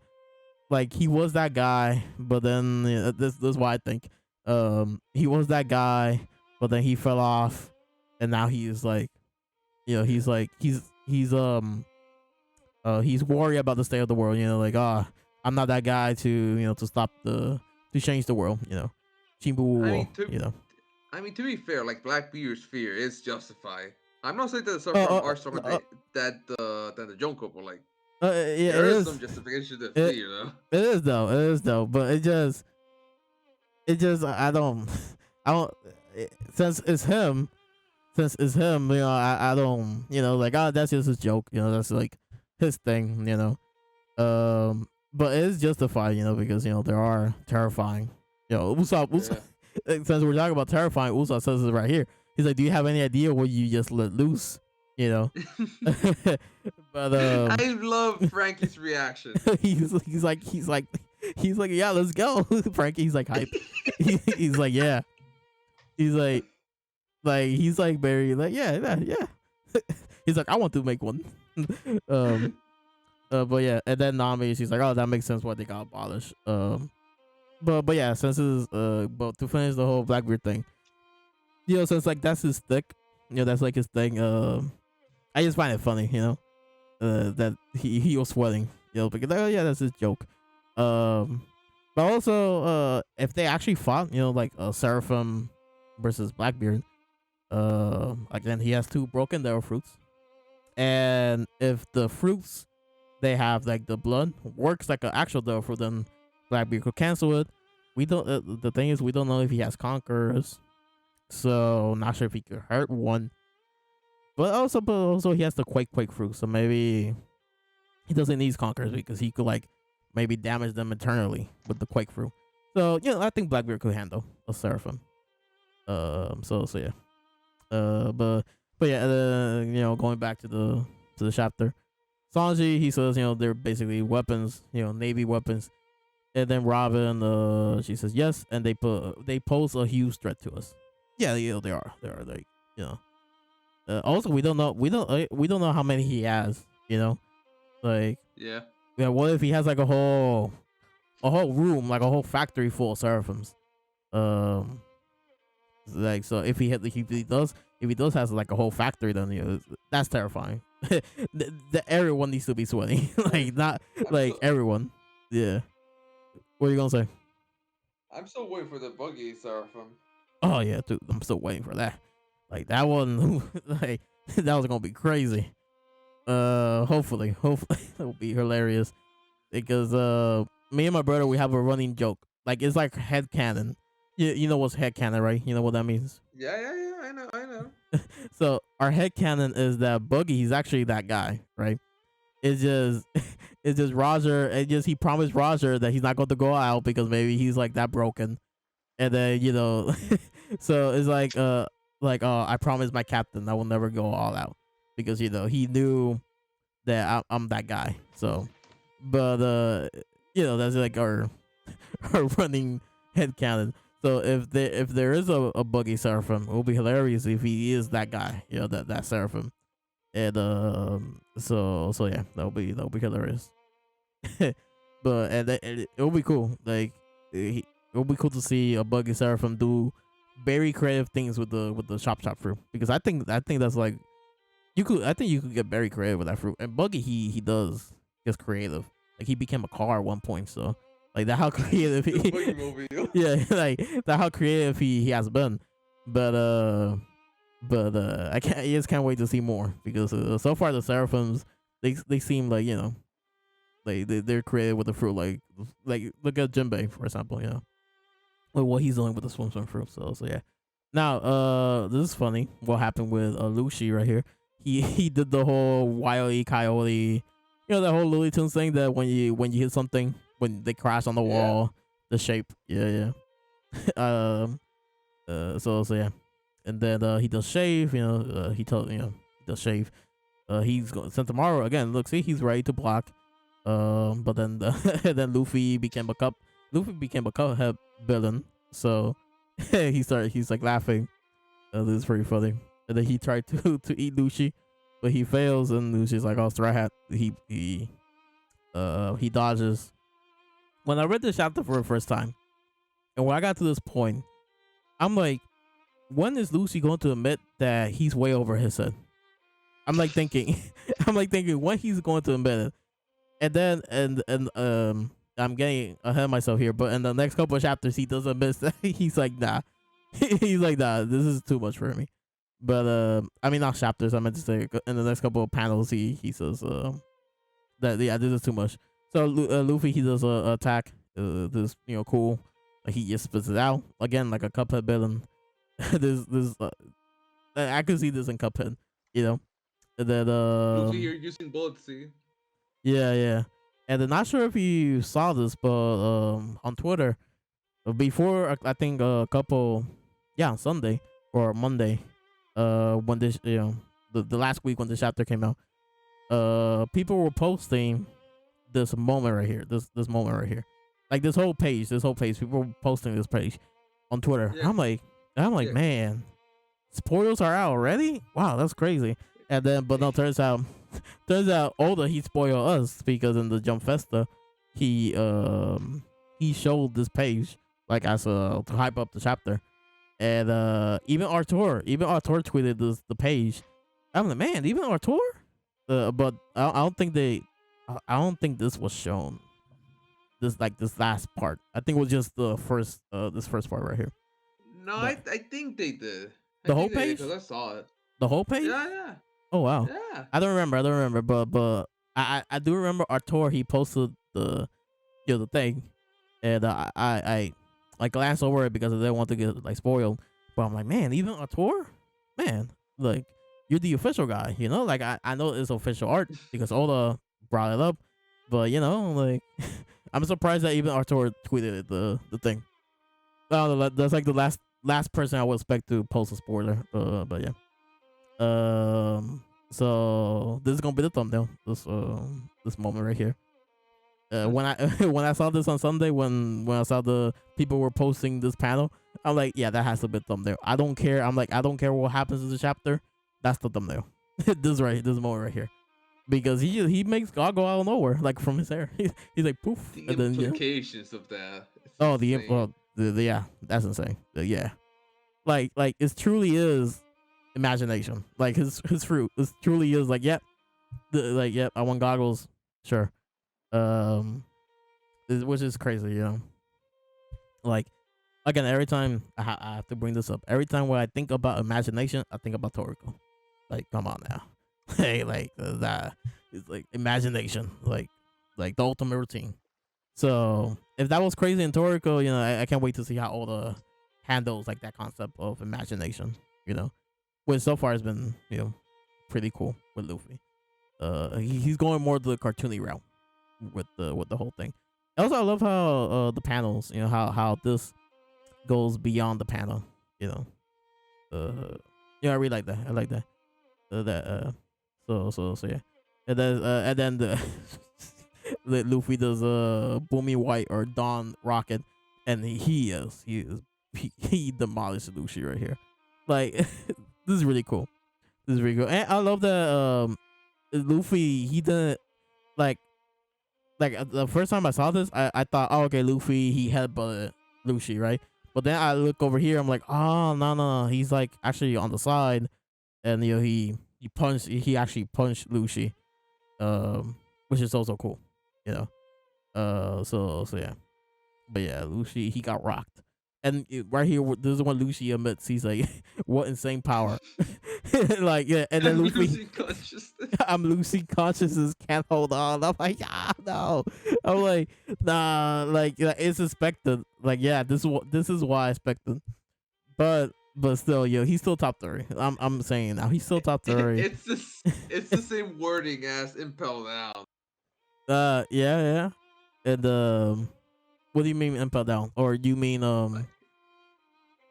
like he was that guy, but then this is why I think, he was that guy, but then he fell off, and now he's like, he's worried about the state of the world, like, I'm not that guy to, to stop to change the world, Chimbu, I mean, to be fair, like Blackbeard's fear is justified. I'm not saying that the Seraphim are stronger than the Junko, but like, there is some justification to fear, though. It is though. But it just, I don't, since it's him, I don't, like, that's just his joke, that's like his thing, but it's justified, because there are terrifying, Usopp. Since we're talking about terrifying, Usopp says this right here. He's like, "Do you have any idea what you just let loose?" But I love Frankie's reaction. he's like, "Yeah, let's go." Frankie, he's like hype. He's like, "Yeah." He's like very like, yeah. He's like, "I want to make one." But yeah, and then Nami, she's like, "Oh, that makes sense why they got abolished." But yeah, since it's but to finish the whole Blackbeard thing, since like that's his stick, that's like his thing. I just find it funny, that he was sweating, because that's his joke. But also, if they actually fought, like Seraphim versus Blackbeard, again he has 2 broken arrow fruits, and if the fruits they have like the blood works like an actual arrow fruit, then Blackbeard could cancel it. We don't. The thing is, we don't know if he has conquerors, so not sure if he could hurt one. But also, he has the quake fruit, so maybe he doesn't need conquerors because he could like maybe damage them internally with the quake fruit. So I think Blackbeard could handle a Seraphim. So yeah. But yeah. Going back to the chapter, Sanji, he says they're basically weapons, Navy weapons. And then Robin, she says yes, and they pose a huge threat to us. Yeah, they are like, also we don't know how many he has, like, yeah. What if he has like a whole a whole room, like a whole factory full of seraphims. Like, so if he does has like a whole factory, then that's terrifying. Everyone needs to be sweating. Like, not like everyone. Yeah. What are you gonna say? I'm still waiting for the buggy seraphim. Oh yeah, dude, I'm still waiting for that. Like, that one, like, that was gonna be crazy. Hopefully it'll be hilarious, because me and my brother, we have a running joke. Like, it's like head canon. You know what's head canon, right? You know what that means? Yeah. I know. So our head canon is that Buggy, he's actually that guy, right? It's just it's just Roger. He promised Roger that he's not going to go out because maybe he's like that broken, and then so it's I promised my captain I will never go all out, because he knew that I'm that guy. So, but that's like our our running head canon. So if there is a Buggy Seraphim, it will be hilarious if he is that guy, that Seraphim. And so yeah, that'll be hilarious. But it'll be cool. Like, it'll be cool to see a Buggy Seraphim do very creative things with the chop fruit, because I think that's like, you could get very creative with that fruit. And Buggy, he does gets creative. Like, he became a car at one point, so like that how creative yeah, like that how creative he has been. But I just can't wait to see more, because so far the seraphims, they seem like, they're creative with the fruit. Like look at Jinbei, for example, like what he's doing with the swim fruit. So yeah. Now this is funny. What happened with Lucy right here? He did the whole Wile E. Coyote, that whole Looney Tunes thing, that when you hit something, when they crash on the wall, the shape. Yeah. So yeah. And then he does shave, he does shave. He's going since tomorrow again. Look, see, he's ready to block. But then then Luffy became a Cuphead villain. So he's like laughing. This is pretty funny. And then he tried to eat Lucy, but he fails, and Lucy's like, "Oh, Straw Hat." He dodges. When I read this chapter for the first time, and when I got to this point, I'm like, when is Lucy going to admit that he's way over his head? I'm like thinking, when he's going to admit it. And then I'm getting ahead of myself here, but in the next couple of chapters, he doesn't admit that. He's like, nah. He's like, nah, this is too much for me. But I mean, not chapters, I meant to say in the next couple of panels, he says that, yeah, this is too much. So Luffy, he does attack. This, cool. Like, he just spits it out again, like a Cuphead villain. this I could see this in Cuphead, that Luffy, you're using bullets, see? Yeah. And I'm not sure if you saw this, but on Twitter, before, I think a couple, on Sunday or Monday, when this, the last week when the chapter came out, people were posting this moment right here, this moment right here, like this whole page, people were posting this page on Twitter. Yeah. I'm like, man, spoilers are out already? Wow, that's crazy. And then, but no, turns out Oda, he spoiled us, because in the Jump Festa, he showed this page, like, as to hype up the chapter. And even Artur tweeted the page. I'm like, man, even Artur? But I don't think this was shown. This last part. I think it was just the first this first part right here. No, I think they did. The whole page? Because I saw it. The whole page? Yeah. Oh wow. Yeah. I don't remember, but I do remember Artur, he posted the the thing, and I glanced over it because I didn't want to get like spoiled. But I'm like, man, even Artur, man, like, you're the official guy, like I know it's official art because Oda brought it up, but like I'm surprised that even Artur tweeted the thing. That's like the last person I would expect to post a spoiler, but yeah. So this is gonna be the thumbnail. This moment right here. When I saw this on Sunday, when I saw the people were posting this panel, I'm like, yeah, that has to be the thumbnail. I don't care. I'm like, I don't care what happens in the chapter. That's the thumbnail. This moment right here. because he makes God go out of nowhere, like from his hair. He's like poof. The and then, implications of that. Oh, yeah, that's insane. Yeah, like it truly is imagination. Like his fruit, it truly is like, yep, yep. I want goggles, sure. Which is crazy, you know. Like again, every time I have to bring this up. Every time when I think about imagination, I think about Toriko. Like, come on now. Hey, like that is like imagination, like the ultimate routine. So if that was crazy in Toriko, you know, I can't wait to see how Oda handles like that concept of imagination, you know, which so far has been, you know, pretty cool with Luffy. He's going more the cartoony route with the whole thing. Also, I love how the panels, you know, how this goes beyond the panel, you know. Yeah, I really like that. I like that. So yeah, and then the Luffy does Boomy White or Dawn Rocket, and he demolished Luffy right here. Like this is really cool. This is really cool, and I love that Luffy he didn't like the first time I saw this, I thought, oh, okay, Luffy he headbutted Luffy, right? But then I look over here, I'm like, oh no, he's like actually on the side, and you know he actually punched Luffy, which is also cool, you know. So yeah, but yeah, Luffy he got rocked, and right here, this is when Luffy admits he's like, what insane power, like yeah, and then Luffy, I'm losing consciousness, can't hold on. I'm like, no, I'm like, nah, like it's expected, like yeah, this is why I expected, but still, yo, he's still top 3. I'm saying now he's still top 3. It's the same wording as Impel Down. Yeah. And what do you mean Impel Down? Or do you mean no,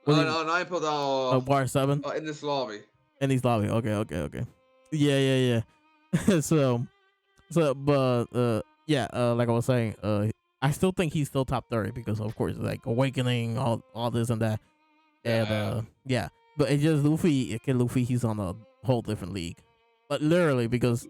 not Impel Down. War 7? In this lobby. In this lobby. Okay. Yeah. But yeah, like I was saying, I still think he's still top 30 because of course like Awakening, all this and that. And yeah. But it's just Luffy, he's on a whole different league. But literally, because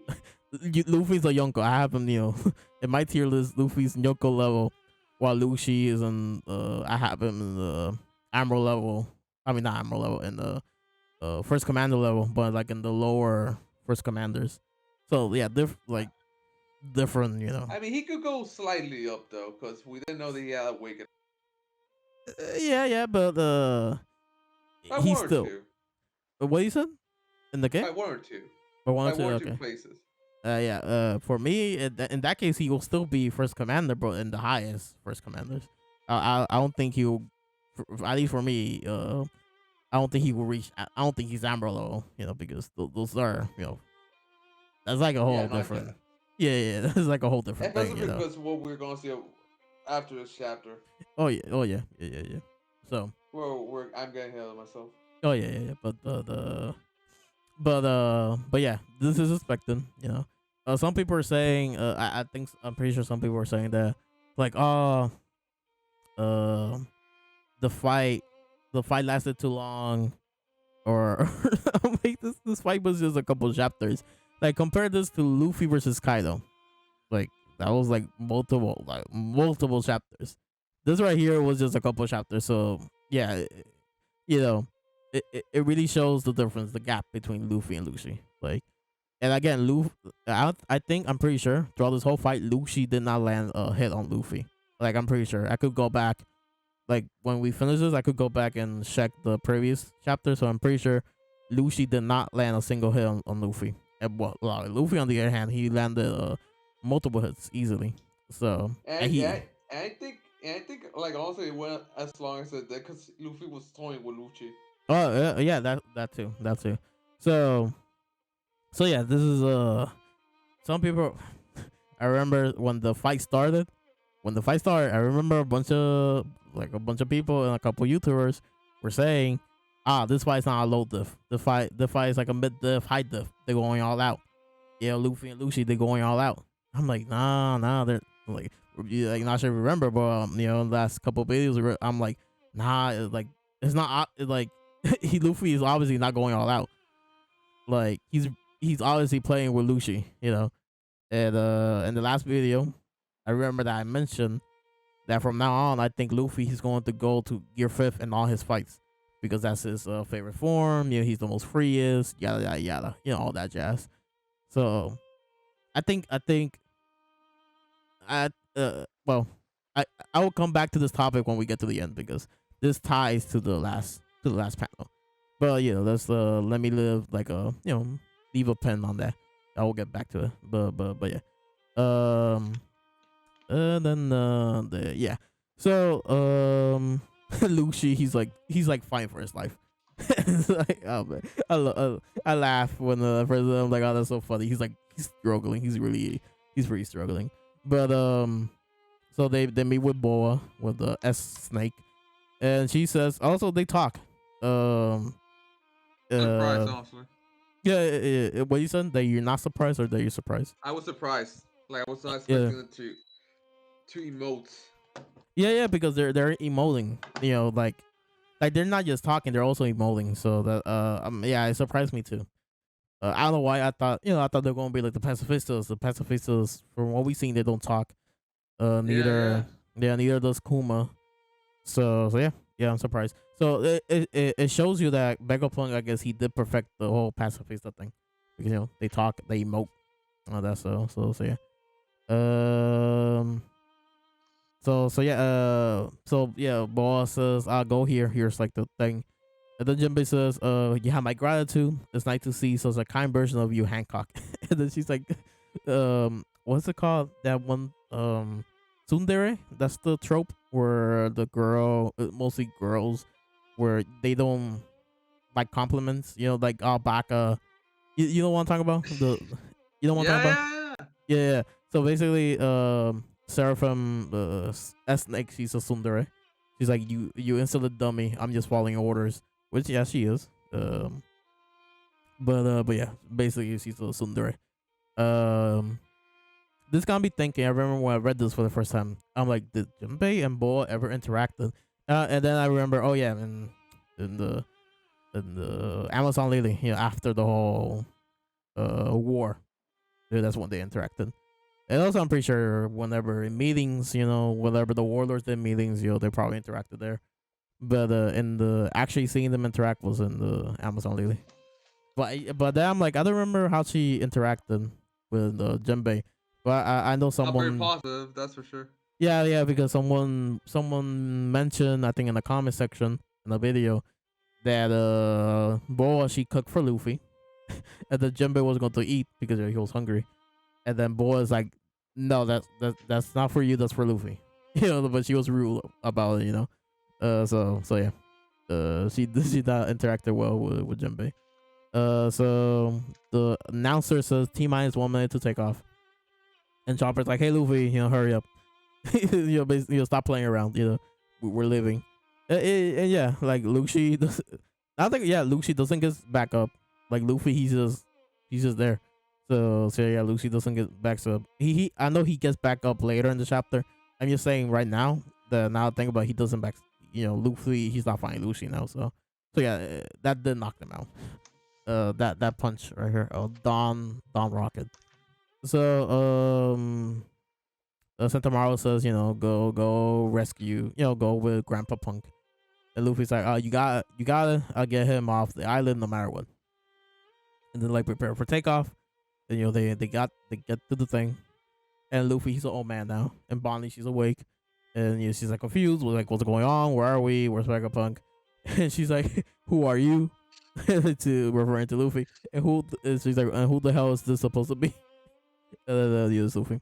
Luffy's a Yonko. I have him, you know, in my tier list, Luffy's Yonko level, while Luffy is in, I have him in the Admiral level. I mean, not Admiral level, in the First Commander level, but like in the lower First Commanders. So yeah, different, you know. I mean, he could go slightly up though, because we didn't know that he had Awakening. Yeah, but he's still. What you said? In the game? By 1 or 2. By 1 or 2, okay. 2 places. Yeah. For me, in that case, he will still be First Commander, but in the highest First Commanders. I don't think he'll. At least for me, I don't think he will reach. I don't think he's Admiral level, you know, because those are, you know, that's like a whole different. Yeah, that's like a whole different thing. You know, because what we're gonna see after this chapter. Oh yeah. So. Well, I'm getting ahead of myself. Oh yeah. But yeah, this is expected. You know, some people are saying. I think I'm pretty sure some people are saying that, like, the fight lasted too long, or like this fight was just a couple chapters. Like compare this to Luffy versus Kaido, like that was like multiple chapters. This right here was just a couple chapters. So yeah, you know, it really shows the difference, the gap between Luffy and Lucy. Like, and again, Luffy, I'm pretty sure throughout this whole fight, Lucy did not land a hit on Luffy. Like, I'm pretty sure. I could go back, like when we finish this, I could go back and check the previous chapter. So I'm pretty sure Lucy did not land a single hit on Luffy. And Luffy, on the other hand, he landed multiple hits easily. So I think, like honestly, it went as long as it did because Luffy was toying with Lucci. Oh yeah, that too. So yeah, this is some people. I remember when the fight started. I remember a bunch of people and a couple YouTubers were saying, this fight's not a low diff. The fight is like a mid diff, high diff. They're going all out. Yeah, Luffy and Lucy, they're going all out. I'm like, nah, they're like not sure if you remember, but you know, the last couple of videos, I'm like, nah, it's not like Luffy is obviously not going all out. Like he's he's obviously playing with Luffy, you know. And in the last video, I remember that I mentioned that from now on, I think Luffy he's going to go to Gear 5th in all his fights because that's his favorite form. You know, he's the most freest, yada yada yada, you know, all that jazz. So I think I well, I will come back to this topic when we get to the end because this ties to the last panel. But yeah, let's let me live like a leave a pen on that. I will get back to it. But yeah. Then yeah. So Lucy, he's like fighting for his life. It's like, oh man, I laugh when the president. I'm like, oh, that's so funny. He's struggling. He's really struggling. But so they meet with Boa with the S snake, and she says also they talk. Surprised, honestly. Yeah, what you said, that you're not surprised or that you're surprised? I was surprised. Like I was not expecting it to emote. Yeah, because they're emoting. You know, like they're not just talking; they're also emoting. So that yeah, it surprised me too. I don't know why I thought they're gonna be like the pacifistas. The pacifistas, from what we've seen, they don't talk. Neither does Kuma. So yeah, I'm surprised. So it shows you that Vegapunk, I guess he did perfect the whole pacifista thing, because they talk, they emote, all that. So yeah. Boss says, "I'll go here. Here's like the thing." And then Jinbei says, you have my gratitude. It's nice to see. So it's a kind version of you, Hancock." And then she's like, what's it called? That one, tsundere? That's the trope where the girl, mostly girls, where they don't like compliments. You know, like Baka. You know what I'm talking about? You know what I'm talking about? Yeah. So basically, Seraphim, S Snake, she's a tsundere. She's like, you insolent dummy. I'm just following orders. Which, yeah, she is. But yeah, basically she's a tsundere. This got me thinking. I remember when I read this for the first time. I'm like, did Jinbei and Boa ever interacted? And then I remember, oh yeah, in the Amazon Lily, after the whole war, that's when they interacted. And also, I'm pretty sure whenever in meetings, whenever the warlords did meetings, they probably interacted there. But in the actually seeing them interact was in the Amazon Lily. But then I'm like, I don't remember how she interacted with Jinbei. But I know someone. Not very positive, that's for sure. Yeah, because someone mentioned, I think in the comment section in the video, that Boa, she cooked for Luffy, and then Jinbei was going to eat because he was hungry, and then Boa's like, no, that's not for you, that's for Luffy. But she was rude about it. So yeah, she did not interact well with Jinbei. So the announcer says T-minus 1 minute to take off, and Chopper's like, hey Luffy, hurry up. Basically, stop playing around. We're leaving. And yeah, like Luffy does. I think Luffy doesn't get back up. Like Luffy, he's just there. So yeah, Luffy doesn't get back up. I know he gets back up later in the chapter. I'm just saying right now. Now I think about it, he doesn't back. Luffy, he's not fighting Luffy now. So yeah, that did knock them out. That punch right here. Oh, Dawn Rocket. So Sentomaru says, go rescue, go with Grandpa Punk. And Luffy's like, oh, you gotta I'll get him off the island no matter what. And then like prepare for takeoff. And they get to the thing. And Luffy, he's an old man now. And Bonnie, she's awake. And she's like confused, like, what's going on? Where are we? Where's Vegapunk? And she's like, who are you? To referring to Luffy. And she's like, who the hell is this supposed to be? And then Luffy.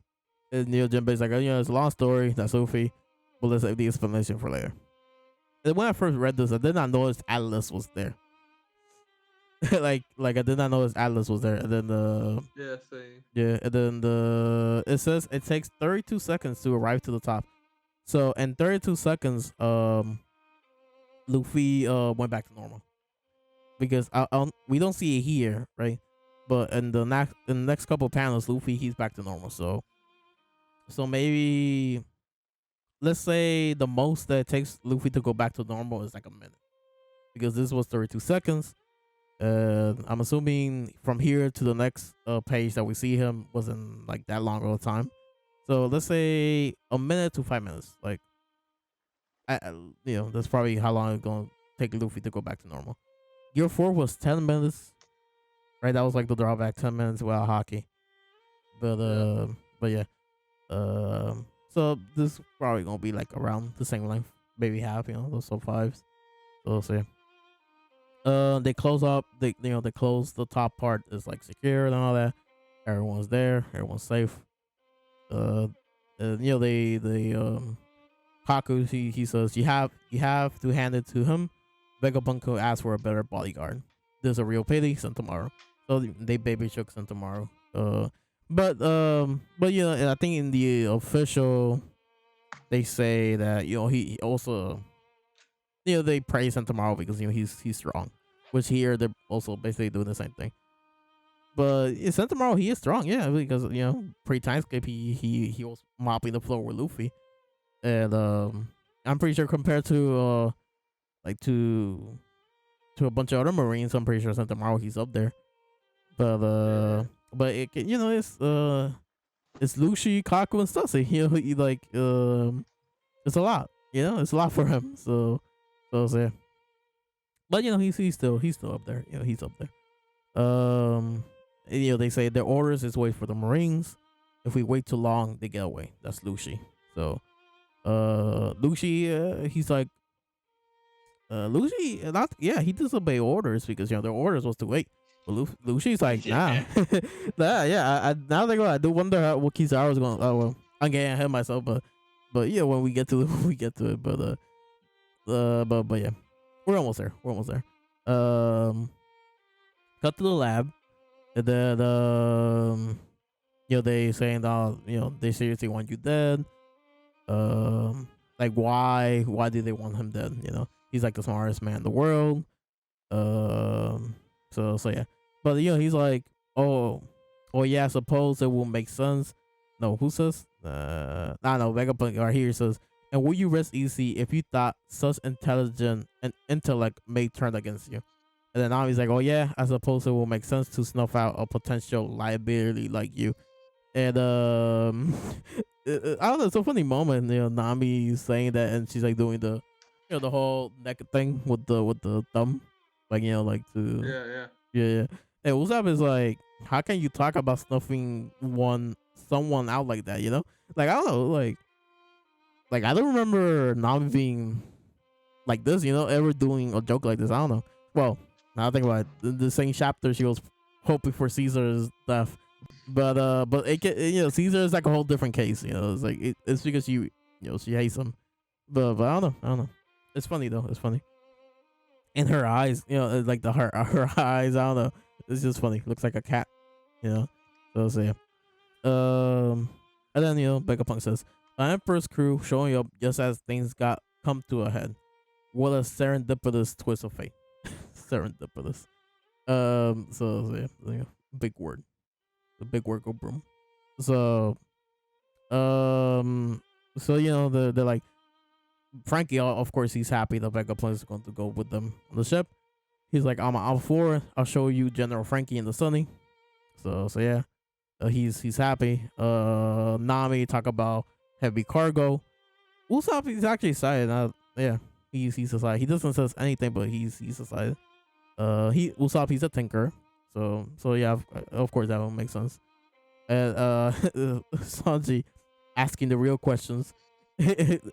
And Jinbei's like, it's a long story. That's Luffy. But let's save the explanation for later. And when I first read this, I did not notice Atlas was there. like I did not notice Atlas was there. And then same. Yeah, and then it says it takes 32 seconds to arrive to the top. So in 32 seconds, Luffy went back to normal. Because we don't see it here, right? But in the next couple of panels, Luffy, he's back to normal. So maybe, let's say the most that it takes Luffy to go back to normal is like a minute, because this was 32 seconds, I'm assuming from here to the next page that we see him wasn't like that long of a time. So let's say a minute to 5 minutes. Like, that's probably how long it's gonna take Luffy to go back to normal. Gear 4 was 10 minutes, right? That was like the drawback, 10 minutes without hockey. But yeah. So this probably gonna be like around the same length, maybe half, those sub fives. So we'll see. They close up. They close the top part is like secure and all that. Everyone's there. Everyone's safe. Kaku, he says you have to hand it to him. Vegabunko asks for a better bodyguard. There's a real pity, Sentomaru. So they baby shook Sentomaru. But I think in the official, they say that he also, they praise Sentomaru because he's strong, which here they're also basically doing the same thing. But Sentomaru, he is strong, yeah, because pre-timescape he was mopping the floor with Luffy, and I'm pretty sure compared to to a bunch of other Marines, I'm pretty sure Sentomaru he's up there. But it's Luffy, Kaku, and Stussy. He like it's a lot. It's a lot for him. So yeah. But he's still up there. He's up there. They say their orders is wait for the Marines. If we wait too long, they get away. That's Lucy. So Lucy, he's like Lucy, he disobey orders because their orders was to wait. But Lucy's like, nah. I now think I do wonder what Kizaru's going. Oh well, I'm getting ahead of myself, but when we get to it, but yeah, we're almost there. Cut to the lab, and then they saying that they seriously want you dead. Like why do they want him dead? He's like the smartest man in the world. So yeah, but he's like, oh yeah, I suppose it will make sense. No, who says? I know Vegapunk right here says, and will you rest easy if you thought such intelligent and intellect may turn against you? And then now he's like, oh yeah, I suppose it will make sense to snuff out a potential liability like you. And I don't know, it's a funny moment, Nami saying that, and she's like doing the the whole neck thing with the thumb, like like to yeah. And Usopp is like, how can you talk about snuffing someone out like that? Like I don't know, like I don't remember Nami being like this, ever doing a joke like this. I don't know. Well, now I think about it, the same chapter she was hoping for Caesar's death, but it Caesar is like a whole different case. It's like it's because she hates him, but I don't know. It's funny though. It's funny. And her eyes, like her eyes. I don't know. It's just funny. Looks like a cat. So yeah. And then Vegapunk says, "An Emperor's crew showing up just as things come to a head. What a serendipitous twist of fate." Serendipitous. So yeah, big word. The big word go broom. So they're like, Frankie, of course, he's happy that Vegapunk is going to go with them on the ship. He's like, I'm out for it. I'll show you General Frankie and the Sunny. So yeah, he's happy. Nami talk about heavy cargo. Usopp is actually excited. Yeah, he's excited. He doesn't say anything, but he's excited. Usopp, he's a tinker. So yeah, of course that will make sense. And Sanji asking the real questions.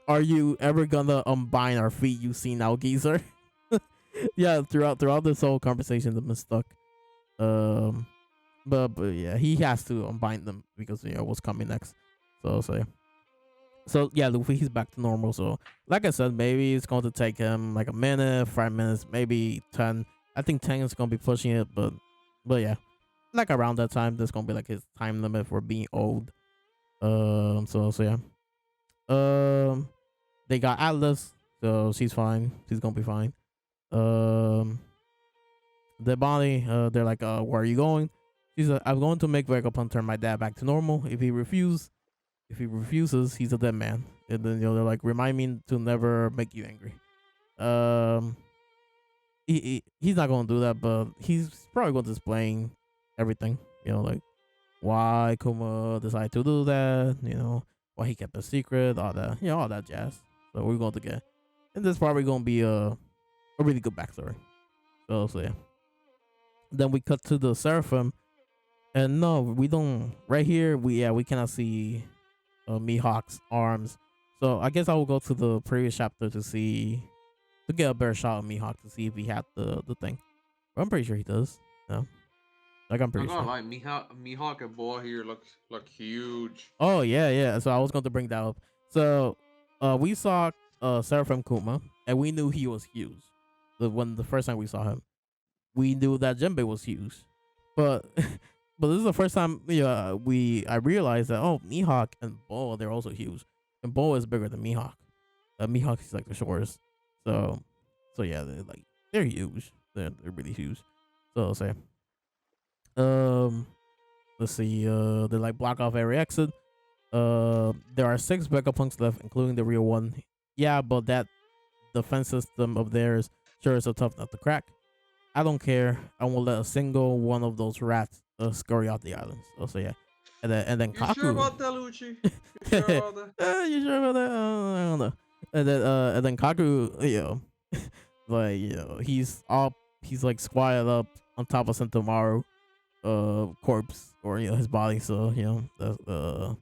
Are you ever gonna unbind our feet, you see now, geezer? Yeah, throughout this whole conversation, they've been stuck. But yeah, he has to unbind them because what's coming next. So yeah, Luffy, he's back to normal. So like I said, maybe it's going to take him like a minute, 5 minutes, maybe 10. I think 10 is gonna be pushing it, but yeah, like around that time, there's gonna be like his time limit for being old. So yeah. They got Atlas, so she's fine. She's gonna be fine. The body, they're like, where are you going? She's like, I'm going to make Vegapunk turn my dad back to normal. If he refuses, he's a dead man. And then they're like, remind me to never make you angry. he's not gonna do that, but he's probably going to explain everything. Like why Kuma decided to do that. Why he kept a secret, all that. All that jazz. So we're going to get, and this probably gonna be a really good backstory. So yeah. Then we cut to the Seraphim, and no, we don't. Right here, we cannot see Mihawk's arms. So I guess I will go to the previous chapter to get a better shot of Mihawk to see if he had the thing. But I'm pretty sure he does. No, like I'm pretty sure. Like Mihawk and Boa here look huge. Oh yeah. So I was going to bring that up. So we saw Seraphim Kuma, and we knew he was huge. The first time we saw him, we knew that Jinbei was huge, but but this is the first time I realized that Mihawk and Boa, they're also huge, and Boa is bigger than Mihawk. Mihawk is like the shortest, so yeah, they're huge. They're really huge. So say, let's see, they like block off every exit. There are 6 backup punks left, including the real one. Yeah, but that defense system of theirs sure is so tough not to crack. I don't care. I won't let a single one of those rats scurry off the island. So yeah, and then you Kaku. Sure about that, Lucci? You sure about that? You sure about that? I don't know. And then Kaku, like he's like squatted up on top of Sentomaru, corpse, or his body. So that's oh,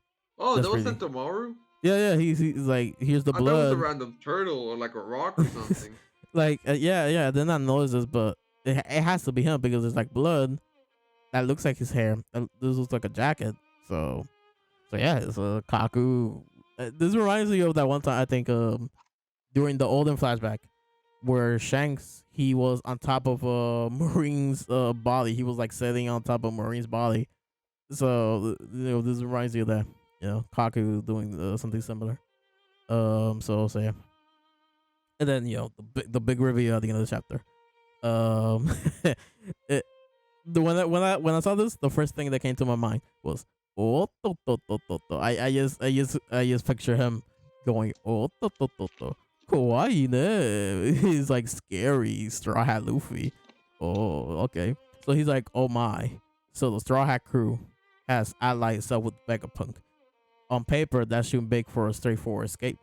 that was Sentomaru. Yeah, he's like, here's the blood. That was a random turtle or like a rock or something. Like yeah, they're not noises, but it has to be him because it's like blood that looks like his hair. This looks like a jacket. So yeah, it's a Kaku. This reminds me of that one time, I think, during the olden flashback where Shanks, he was on top of a Marine's body. He was like sitting on top of Marine's body. So this reminds you of that. Kaku doing something similar. So yeah. And then the big reveal at the end of the chapter. When I saw this, the first thing that came to my mind was I just picture him going kawaii ne. He's like scary Straw Hat Luffy. Oh, okay. So he's like, oh my. So the Straw Hat crew has allied itself with Vegapunk. On paper, that shouldn't make for a straightforward escape.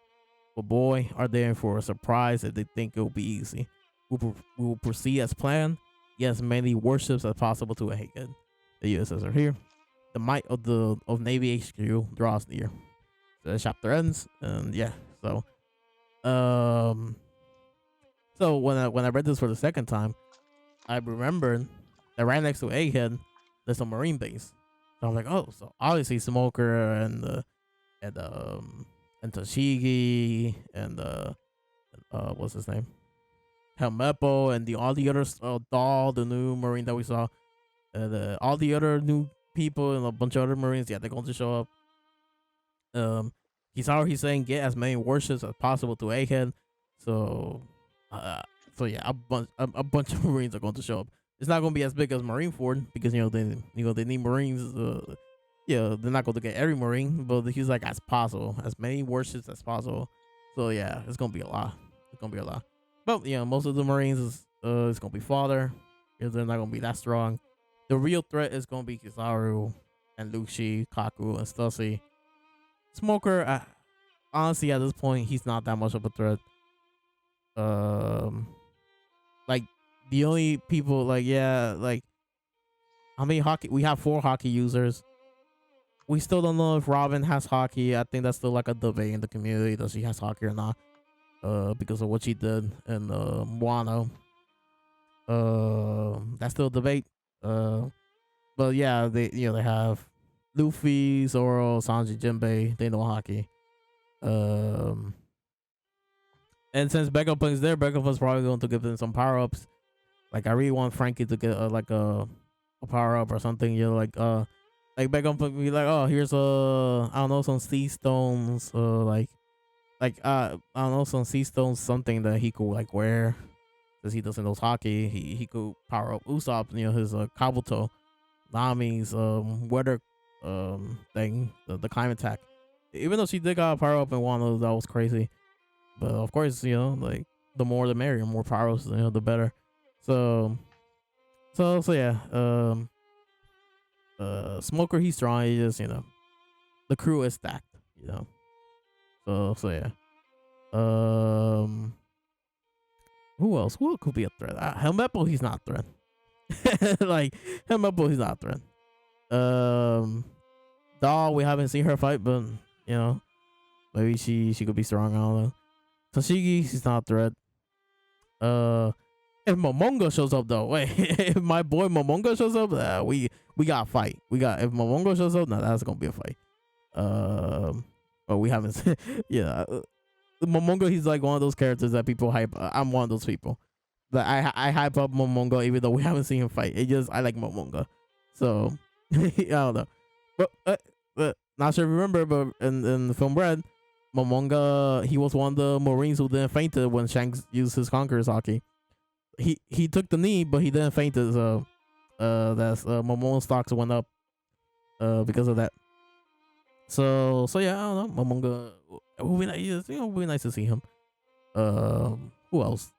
But boy, are they in for a surprise if they think it'll be easy. We will proceed as planned. Get as many warships as possible to Ahead. The USS are here. The might of Navy HQ draws near. The chapter ends, and yeah. So when I read this for the second time, I remembered that right next to Egghead, there's a Marine base. So I'm like, oh, so obviously Smoker and Toshigi and what's his name? Helmeppo and all the other Doll, the new Marine that we saw, all the other new people and a bunch of other Marines, yeah, they're going to show up. He's saying get as many warships as possible to Egghead. So yeah, a bunch of Marines are going to show up. It's not going to be as big as Marineford because they need Marines. They're not going to get every Marine, but he's like as possible, as many warships as possible. So yeah, it's going to be a lot. But most of the Marines is going to be fodder because they're not going to be that strong. The real threat is going to be Kizaru and Lucci, Kaku, and Stussy. Smoker, honestly, at this point, he's not that much of a threat. Like the only people, how many hockey? We have 4 hockey users. We still don't know if Robin has hockey. I think that's still like a debate in the community. Does she has hockey or not? Because of what she did in Wano. That's still a debate. But yeah, they have Luffy, Zoro, Sanji, Jinbei. They know hockey. And since Vegapunk's there, Vegapunk's probably going to give them some power ups. Like I really want Frankie to get a power up or something. Like Vegapunk be like, oh, here's I don't know, some sea stones. I don't know, some sea stones, something that he could like wear. Since he doesn't know hockey, he could power up Usopp, his Kabuto, Nami's weather thing, the climate attack. Even though she did got a power up in one of those, that was crazy. But of course, like the more the merrier, more power ups, the better. So yeah. Smoker, he's strong. He just, the crew is stacked. So yeah. Who else? Who could be a threat? Helmeppo, he's not a threat. Like Helmeppo, he's not a threat. Doll, we haven't seen her fight, but maybe she could be strong. I don't know. Toshigi, she's not a threat. If Momonga shows up though, wait, if my boy Momonga shows up, we got to fight. If Momonga shows up, that's gonna be a fight. But we haven't. Yeah, Momonga, he's like one of those characters that people hype. I'm one of those people that I hype up Momonga even though we haven't seen him fight. I like Momonga, so I don't know. But not sure if you remember, but in the film Red, Momonga, he was one of the Marines who didn't faint when Shanks used his Conqueror's Haki. He took the knee, but he didn't faint. So that's Momonga's stocks went up because of that. So yeah, I don't know. Momonga, it would be nice, it would be nice to see him. Who else?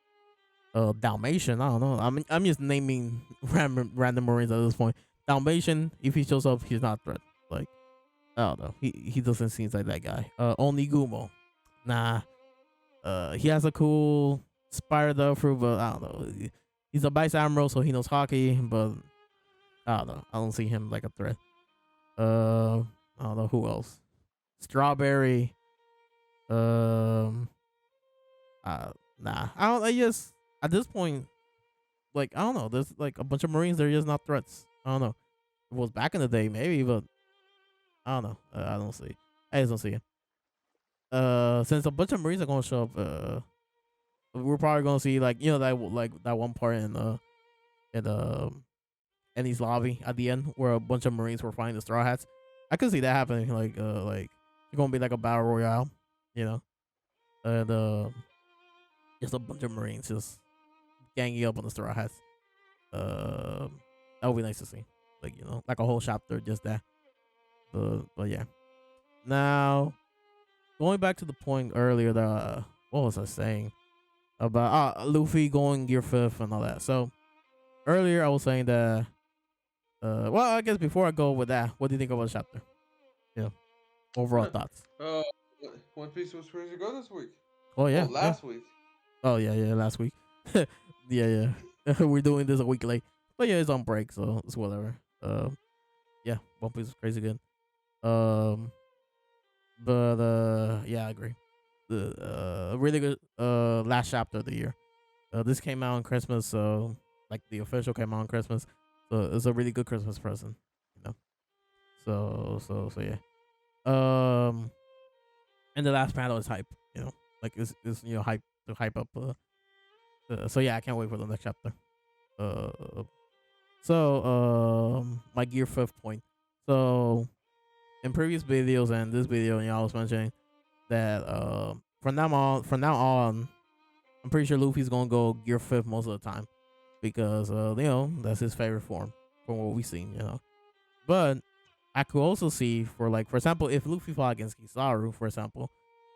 Dalmatian, I don't know. I'm just naming random Marines at this point. Dalmatian, if he shows up, he's not a threat. Like, I don't know. He doesn't seem like that guy. Onigumo, nah. He has a cool Spire though, but I don't know. He's a Vice Admiral, so he knows hockey, but I don't know. I don't see him like a threat. I don't know who else. Strawberry. Nah. I just at this point, like, I don't know. There's like a bunch of Marines. They're just not threats. I don't know. It was back in the day, maybe, but I don't know. I don't see. I just don't see it. Since a bunch of Marines are gonna show up, we're probably gonna see like that one part in Annie's lobby at the end where a bunch of Marines were fighting the Straw Hats. I could see that happening. Like it's gonna be like a battle royale, and just a bunch of Marines just ganging up on the Straw Hats. That would be nice to see. Like like a whole chapter just that. But yeah. Now, going back to the point earlier that what was I saying about Luffy going Gear 5th and all that. So earlier I was saying that well, I guess before I go with that, what do you think about the chapter? Yeah. Overall thoughts. One Piece was ready to go this week. Oh yeah. Last week. Oh yeah, last week. yeah. We're doing this a week late. But yeah, it's on break, so it's whatever. Yeah, One Piece is crazy good. But yeah, I agree. The really good last chapter of the year. This came out on Christmas, so like the official came out on Christmas, so it's a really good Christmas present, So yeah. And the last panel is hype, like it's hype to hype up. So yeah, I can't wait for the next chapter. My Gear 5th point. So in previous videos and this video, I was mentioning that from now on, I'm pretty sure Luffy's gonna go Gear 5th most of the time because that's his favorite form from what we've seen, But I could also see for example, if Luffy fought against Kizaru, for example,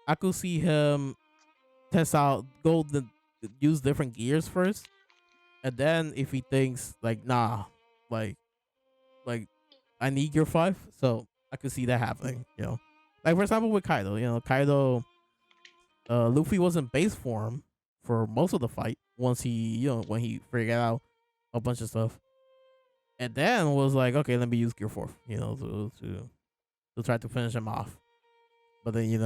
I could see him test out, use different gears first, and then if he thinks nah, like I need Gear 5, so I could see that happening, Like for example with Kaido, Kaido, Luffy was in base form for most of the fight once he, when he figured out a bunch of stuff, and then was like, okay, let me use Gear 4, to try to finish him off. But then he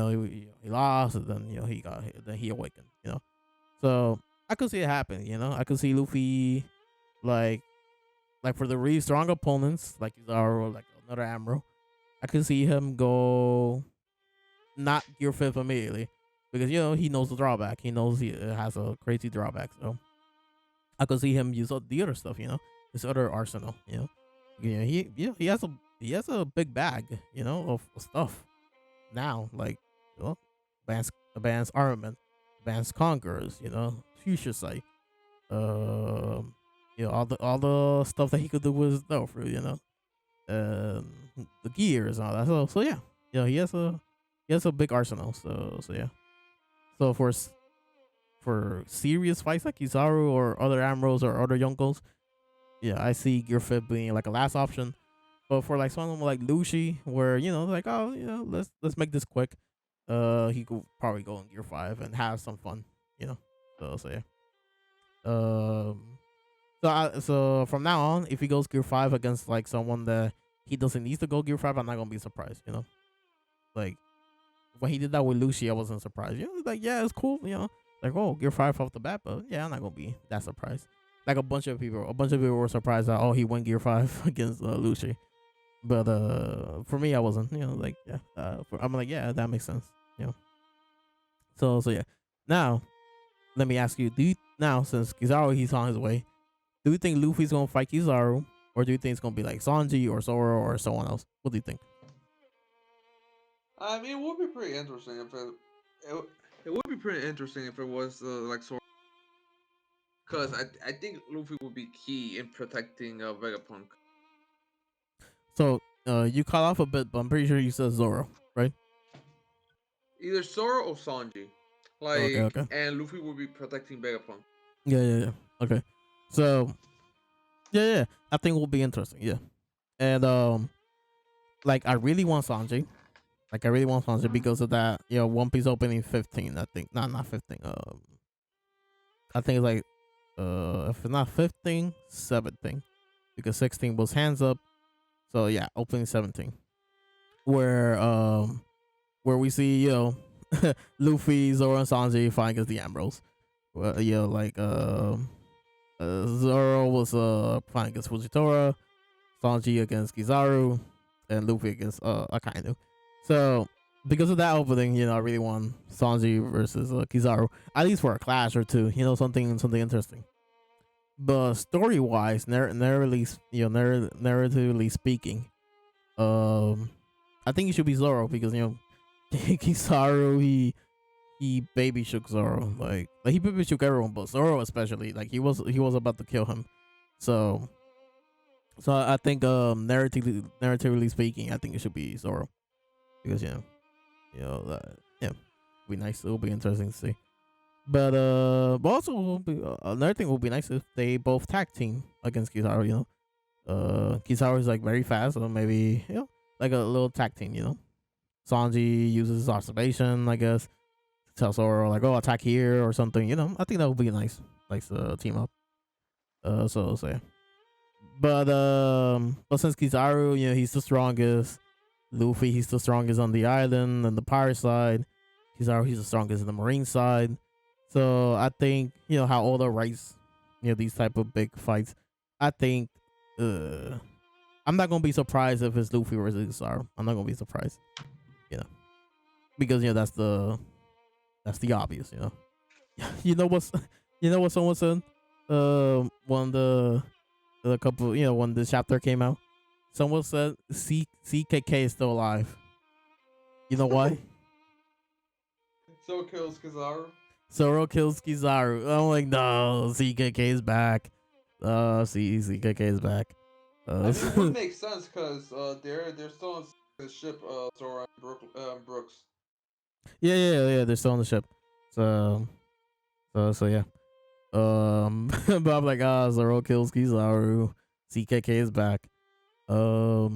lost, and then he awakened, So I could see it happen, I could see Luffy like for the really strong opponents like Kizaru or like another Admiral, I could see him go not Gear 5th immediately because he knows the drawback. He knows he has a crazy drawback. So I could see him use the other stuff, his other arsenal. He has a big bag, of stuff now, like advanced armament, advanced conquerors, future sight, all the stuff that he could do with his Dofru, the gears and all that. So yeah, he has a big arsenal. So yeah. So for serious fights like Kizaru or other Amros or other Yonkos, yeah, I see Gear 5 being like a last option. But for like someone like Lucy, where like, oh, let's make this quick, he could probably go in Gear 5 and have some fun, you know. So yeah. So from now on, if he goes Gear 5 against like someone that he doesn't need to go Gear 5, I'm not gonna be surprised, Like when he did that with Lucy, I wasn't surprised. Like, yeah, it's cool, like, oh, Gear 5 off the bat, but yeah, I'm not gonna be that surprised. Like a bunch of people were surprised that, oh, he went Gear 5 against Lucy. But for me, I wasn't, like, yeah. I'm like, yeah, that makes sense, So yeah. Now, let me ask you, since Kizaru, he's on his way, do you think Luffy's gonna fight Kizaru, or do you think it's gonna be like Sanji or Zoro or someone else? What do you think? I mean, it would be pretty interesting if it would be pretty interesting if it was like Zoro, because I think Luffy would be key in protecting Vegapunk. So you cut off a bit, but I'm pretty sure you said Zoro, right? Either Zoro or Sanji, like, okay. And Luffy will be protecting Vegapunk. Yeah. Okay. So yeah, I think it will be interesting. Yeah, and like I really want Sanji. Like I really want Sanji because of that. One Piece opening 15. I think not 15. I think it's like if it's not 15, 17, because 16 was hands up. So yeah, opening 17, where we see Luffy, Zoro, and Sanji fighting against the Ambrose. Well, like Zoro was fighting against Fujitora, Sanji against Kizaru, and Luffy against Akainu. So because of that opening, I really want Sanji versus Kizaru, at least for a clash or two. Something interesting. But story wise, narratively speaking, I think it should be Zoro because Kizaru, he baby shook Zoro, like he baby shook everyone, but Zoro especially, like he was about to kill him. So I think narratively speaking, I think it should be Zoro because yeah, it'll be nice. It'll be interesting to see. But also another thing would be nice if they both tag team against Kizaru. Kizaru is like very fast, so maybe like a little tag team. Sanji uses his observation, I guess, to tell Zoro like, oh, attack here or something. I think that would be nice team up. So yeah. But since Kizaru, he's the strongest. Luffy, he's the strongest on the island and the pirate side. Kizaru, he's the strongest in the marine side. So I think how Oda writes these type of big fights. I think I'm not gonna be surprised if it's Luffy versus Kizaru. I'm not gonna be surprised, because that's the obvious. You know what's what someone said when the couple when this chapter came out. Someone said CKK is still alive. You know why? Zoro kills Kizaru. Zoro kills Kizaru. I'm like, no, CKK is back. CKK is back. I mean, it would make sense because they're still on the ship. Zoro and Brooks. Yeah. They're still on the ship. So yeah. But I'm like, Zoro kills Kizaru. CKK is back. So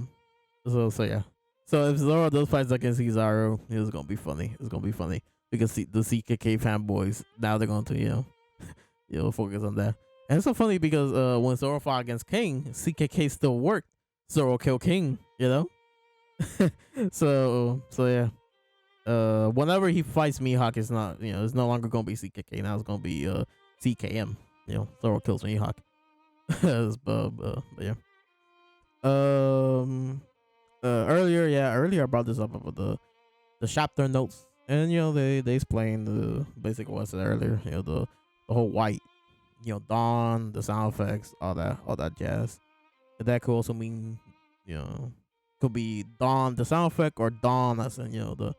yeah. So if Zoro does fight against Kizaru, it's gonna be funny. It's gonna be funny because the CKK fanboys now they're going to focus on that. And it's so funny because when Zoro fought against King, CKK still worked. Zoro killed King, so yeah. Whenever he fights Mihawk, it's not it's no longer gonna be CKK. Now it's gonna be CKM. Zoro kills Mihawk. but yeah. Earlier I brought this up about the chapter notes, and they explained the basic what I said earlier. The whole white, dawn, the sound effects, all that jazz. And that could also mean could be dawn the sound effect, or dawn as in the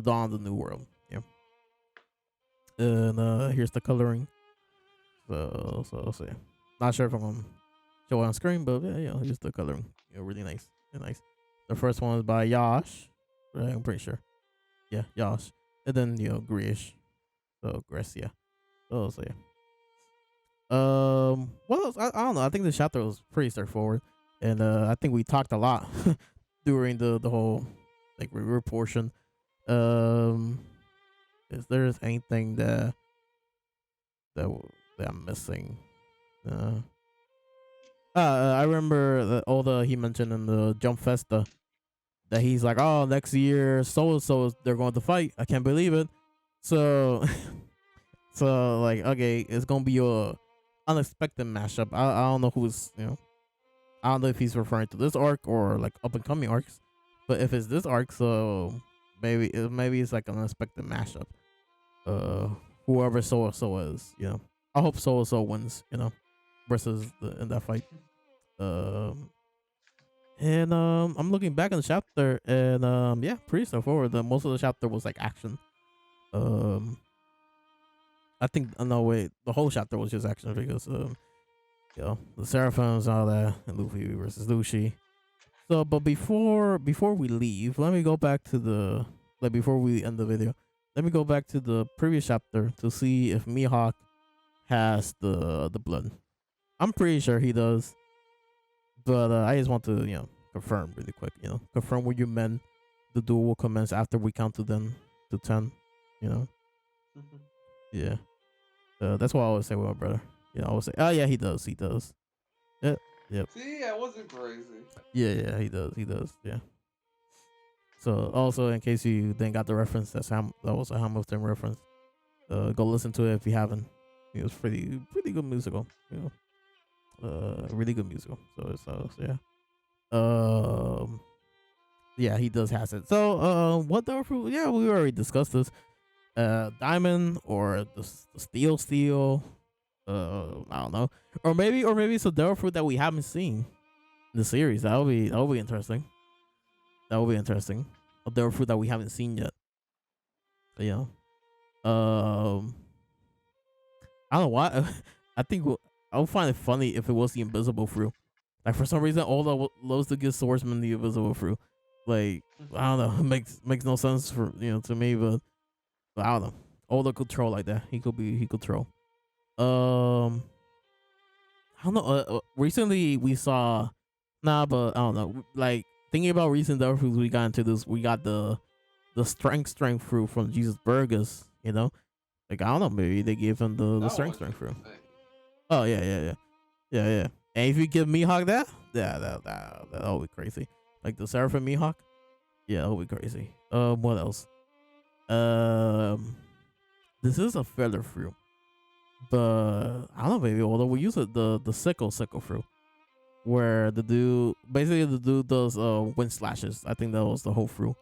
dawn of the new world. Yeah. And here's the coloring. So yeah. Not sure if I'm gonna show it on screen, but yeah, here's the coloring. Really nice. Really nice. The first one is by Yash, right? I'm pretty sure. Yeah, Yash. And then grayish. So Grecia. So yeah. What else? I don't know. I think the chapter was pretty straightforward, and I think we talked a lot during the whole like review portion. Um, is there anything that that I'm missing? Uh, I remember that all he mentioned in the Jump Festa that he's like, oh, next year so and so they're going to fight. I can't believe it. So, so like, okay, it's gonna be a unexpected mashup. I don't know who's I don't know if he's referring to this arc or like up and coming arcs, but if it's this arc, so maybe it's like an unexpected mashup. Whoever so is, I hope so wins, versus in that fight. And I'm looking back on the chapter, and yeah, pretty straightforward. Most of the chapter was like action. I think no wait, the whole chapter was just action because the Seraphims and all that, and Luffy versus Lucy. So, but before we leave, let me go back to before we end the video. Let me go back to the previous chapter to see if Mihawk has the blood. I'm pretty sure he does, but I just want to confirm really quick. Confirm with your men. The duel will commence after we count to 10. Yeah. That's what I always say with my brother. I always say, oh yeah, he does. Yep. See, I wasn't crazy. Yeah, he does. Yeah. So also, in case you didn't got the reference, that was a Hamilton reference. Go listen to it if you haven't. It was pretty good musical. Really good musical. So yeah. Yeah, he does has it. So what the fruit? Yeah, we already discussed this. Diamond or the steel. I don't know, or maybe it's a devil fruit that we haven't seen in the series. That would be interesting. A devil fruit that we haven't seen yet. So, I don't know why. I think I would find it funny if it was the invisible fruit. Like for some reason, Oda loves to give swordsman the invisible fruit. Like I don't know, it makes no sense for to me, but I don't know. Oda could troll like that. He could troll. I don't know. Recently we saw, but I don't know. Like thinking about recent devil fruits, we got into this. We got the strength fruit from Jesus Burgers. Like I don't know. Maybe they gave him the strength fruit. Oh yeah. And if you give Mihawk that, that'll be crazy. Like the Seraphim Mihawk, yeah, that'll be crazy. What else? This is a feather fruit, but I don't know. Maybe although we use it the sickle fruit, where the dude does wind slashes. I think that was the whole fruit.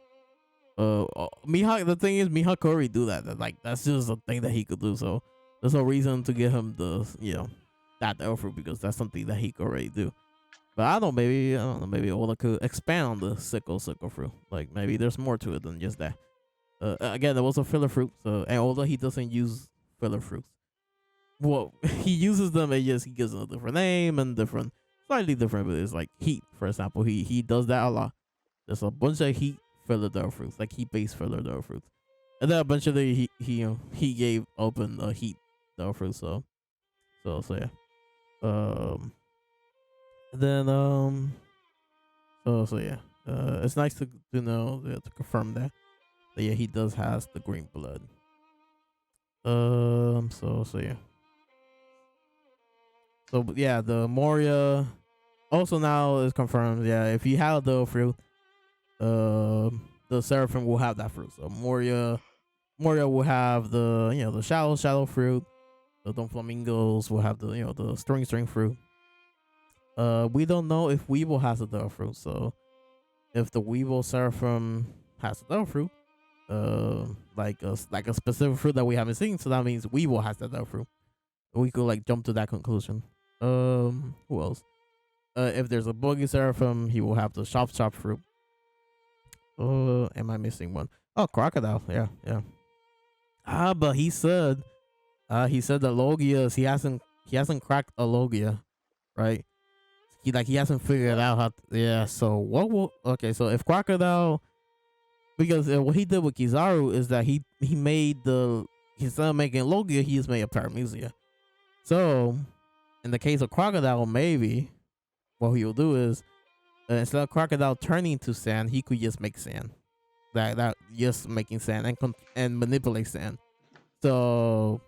Mihawk. The thing is, Mihawk could already do that. Like that's just a thing that he could do. So there's no reason to give him the that devil fruit because that's something that he could already do. But I don't know. Maybe Oda could expand on the sickle fruit. Like maybe there's more to it than just that. Again, there was a filler fruit. So and although he doesn't use filler fruits, well, he uses them. He gives them a different name and slightly different. But it's like heat, for example. He does that a lot. There's a bunch of heat filler devil fruits, like heat based filler devil fruits, and then a bunch of the he gave open heat devil fruits. So yeah. Then so yeah. It's nice to know to confirm that yeah, he does has the green blood. So yeah. So yeah, the Moria also now is confirmed. Yeah, if you have the fruit, the Seraphim will have that fruit. So Moria will have the the shallow fruit. The Don Flamingos will have the the string fruit. We don't know if Weevil has a devil fruit. So if the Weevil Seraphim has a devil fruit, like a specific fruit that we haven't seen, so that means Weevil has that devil fruit. We could like jump to that conclusion. Who else? If there's a Boogie Seraphim, he will have the chop fruit. Am I missing one? Oh, Crocodile. Yeah. But he said that Logia's he hasn't cracked a Logia, right? He hasn't figured out how. Yeah. So what will so if Crocodile, because what he did with Kizaru is that he made instead of making Logia, he just made a Paramecia. So in the case of Crocodile, maybe what he'll do is instead of Crocodile turning to sand, he could just make sand. That just making sand and manipulate sand. So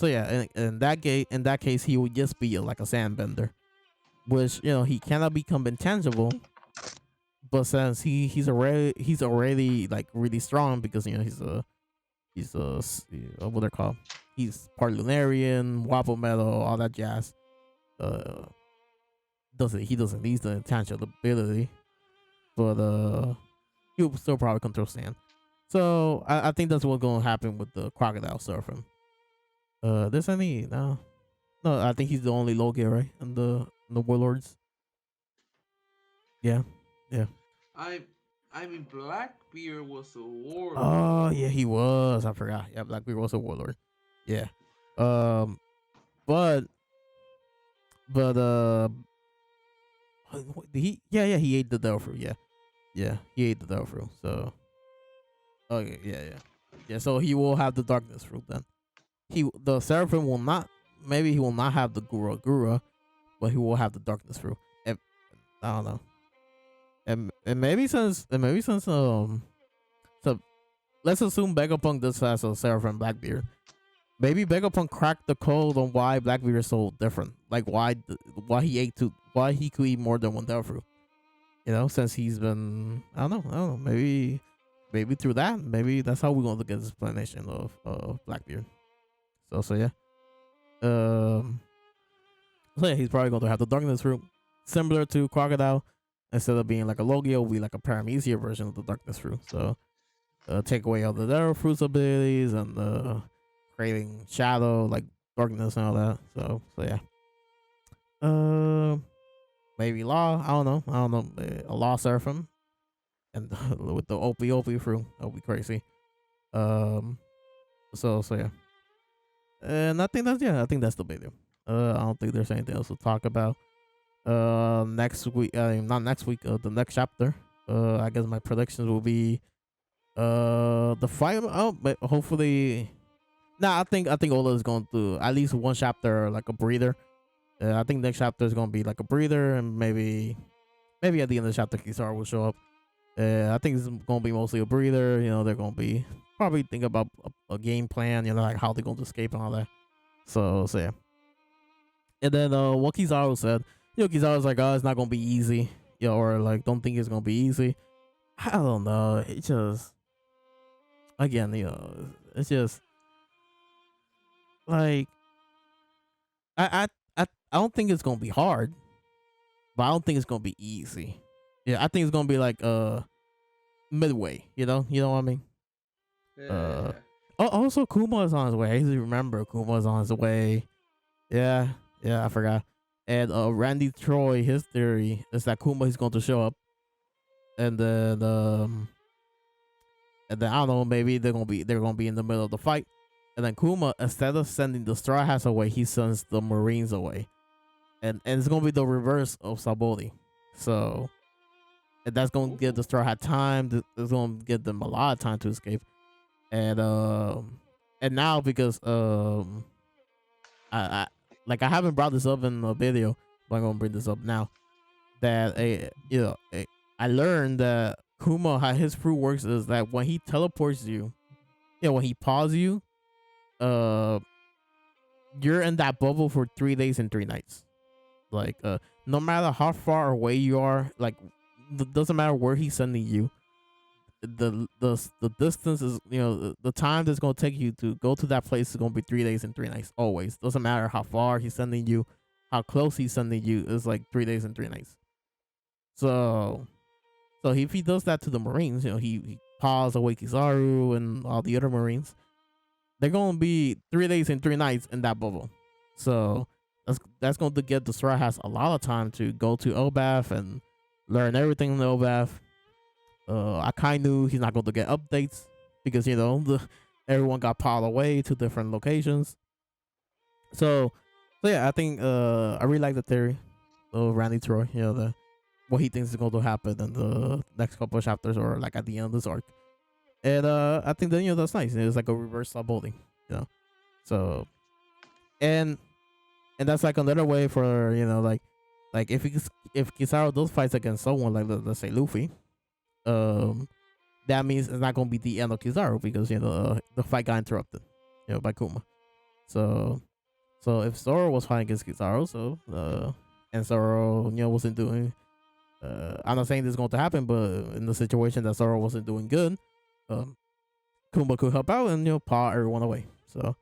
yeah, in that case, he would just be like a sand bender, which he cannot become intangible. But since he's already like really strong because he's what they're called. He's part Lunarian, Wappo Metal, all that jazz. He doesn't need the intangible ability, but he'll still probably control sand. So I think that's what's gonna happen with the Crocodile surfing. There's any no, I think he's the only Logia, right? And the Warlords. Yeah. I mean, Blackbeard was a warlord. Oh yeah, he was. I forgot. Yeah, Blackbeard was a warlord. Yeah. But he he ate the devil fruit. Yeah, he ate the devil fruit. So okay, yeah. So he will have the darkness fruit then. The Seraphim will not. Maybe he will not have the Gura, but he will have the darkness fruit. And, I don't know. And maybe since so let's assume Vegapunk does has a Seraphim Blackbeard. Maybe Vegapunk cracked the code on why Blackbeard is so different. Like why he could eat more than one devil fruit. Since he's been I don't know. Maybe through that. Maybe that's how we're going to get this explanation of Blackbeard. So yeah. So yeah, he's probably going to have the darkness fruit, similar to Crocodile. Instead of being like a Logia, will be like a Paramecia version of the darkness fruit. So take away all the devil fruit's abilities and creating shadow, like darkness and all that. So yeah. Maybe Law. I don't know. A Law Seraphim, and with the OP fruit, that would be crazy. So yeah. And I think that's the video. I don't think there's anything else to talk about. Next week, not next week. The next chapter. I guess my predictions will be the fight. Oh, but hopefully. Nah, I think Ola is going to at least one chapter like a breather. I think next chapter is going to be like a breather, and maybe at the end of the chapter, Kizaru will show up. I think it's going to be mostly a breather. They're going to be probably think about a game plan. Like how they're going to escape and all that. So yeah. And then what Kizaru said, Kizaru's like, oh, it's not going to be easy. Or like, don't think it's going to be easy. I don't know. It just, again, it's just like, I don't think it's going to be hard, but I don't think it's going to be easy. Yeah, I think it's going to be like midway, you know what I mean? Yeah. Also Kuma is on his way. I usually remember Kuma is on his way. Yeah, I forgot. And Randy Troy, his theory is that Kuma is going to show up, and then I don't know, maybe they're gonna be in the middle of the fight, and then Kuma, instead of sending the Straw Hats away, he sends the Marines away, and it's gonna be the reverse of Saboli. So, and that's gonna give the Straw Hat time. It's gonna give them a lot of time to escape, and now because I haven't brought this up in a video, but I'm gonna bring this up now. That I learned that Kuma, how his fruit works is that when he teleports you, when he pauses you, you're in that bubble for 3 days and 3 nights. Like no matter how far away you are, like doesn't matter where he's sending you, the distance is the time that's gonna take you to go to that place is gonna be 3 days and 3 nights. Always doesn't matter how far he's sending you, how close he's sending you. It's like 3 days and 3 nights. So if he does that to the Marines, he paws away Kizaru and all the other Marines, they're gonna be 3 days and 3 nights in that bubble. So that's going to get the Straw Hats a lot of time to go to Elbaf and learn everything in the Elbaf. I kind of knew he's not going to get updates because everyone got piled away to different locations. So yeah, I think I really like the theory of Randy Troy. What he thinks is going to happen in the next couple of chapters or like at the end of this arc. And I think that that's nice. It's like a reverse Saboli. So and that's like another way for like if Kizaru does fights against someone like let's say Luffy, that means it's not gonna be the end of Kizaru because the fight got interrupted, by Kuma. So if Zoro was fighting against Kizaru, and Zoro wasn't doing, I'm not saying this is going to happen, but in the situation that Zoro wasn't doing good, Kuma could help out and paw everyone away. So,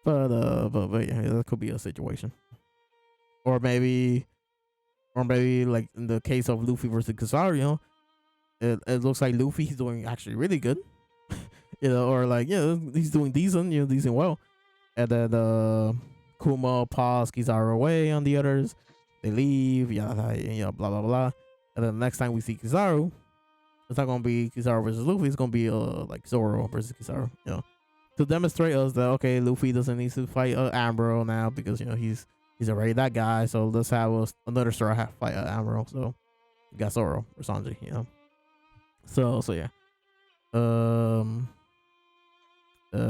but yeah, that could be a situation, or maybe like in the case of Luffy versus Kizaru, it looks like Luffy he's doing actually really good, or like he's doing decent, decent well, and then Kuma paws Kizaru away on the others. They leave, blah blah blah, and then the next time we see Kizaru, it's not gonna be Kizaru versus Luffy. It's gonna be like Zoro versus Kizaru, to demonstrate us that okay, Luffy doesn't need to fight Amuro now because he's already that guy. So let's have another Straw Hat fight Amuro. So we got Zoro or Sanji, So yeah,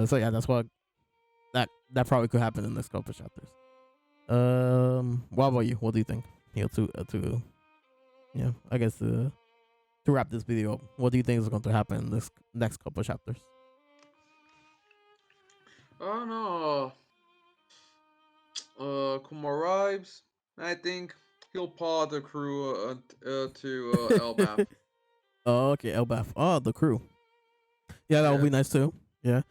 so yeah, that's what that probably could happen in the next couple of chapters. What about you? What do you think? I guess to wrap this video up, what do you think is going to happen in this next couple of chapters? Oh no. Kuma arrives. I think he'll paw the crew to Elbaf. Oh, okay, Elbaf. Oh, the crew. Yeah, that would be nice too. Yeah,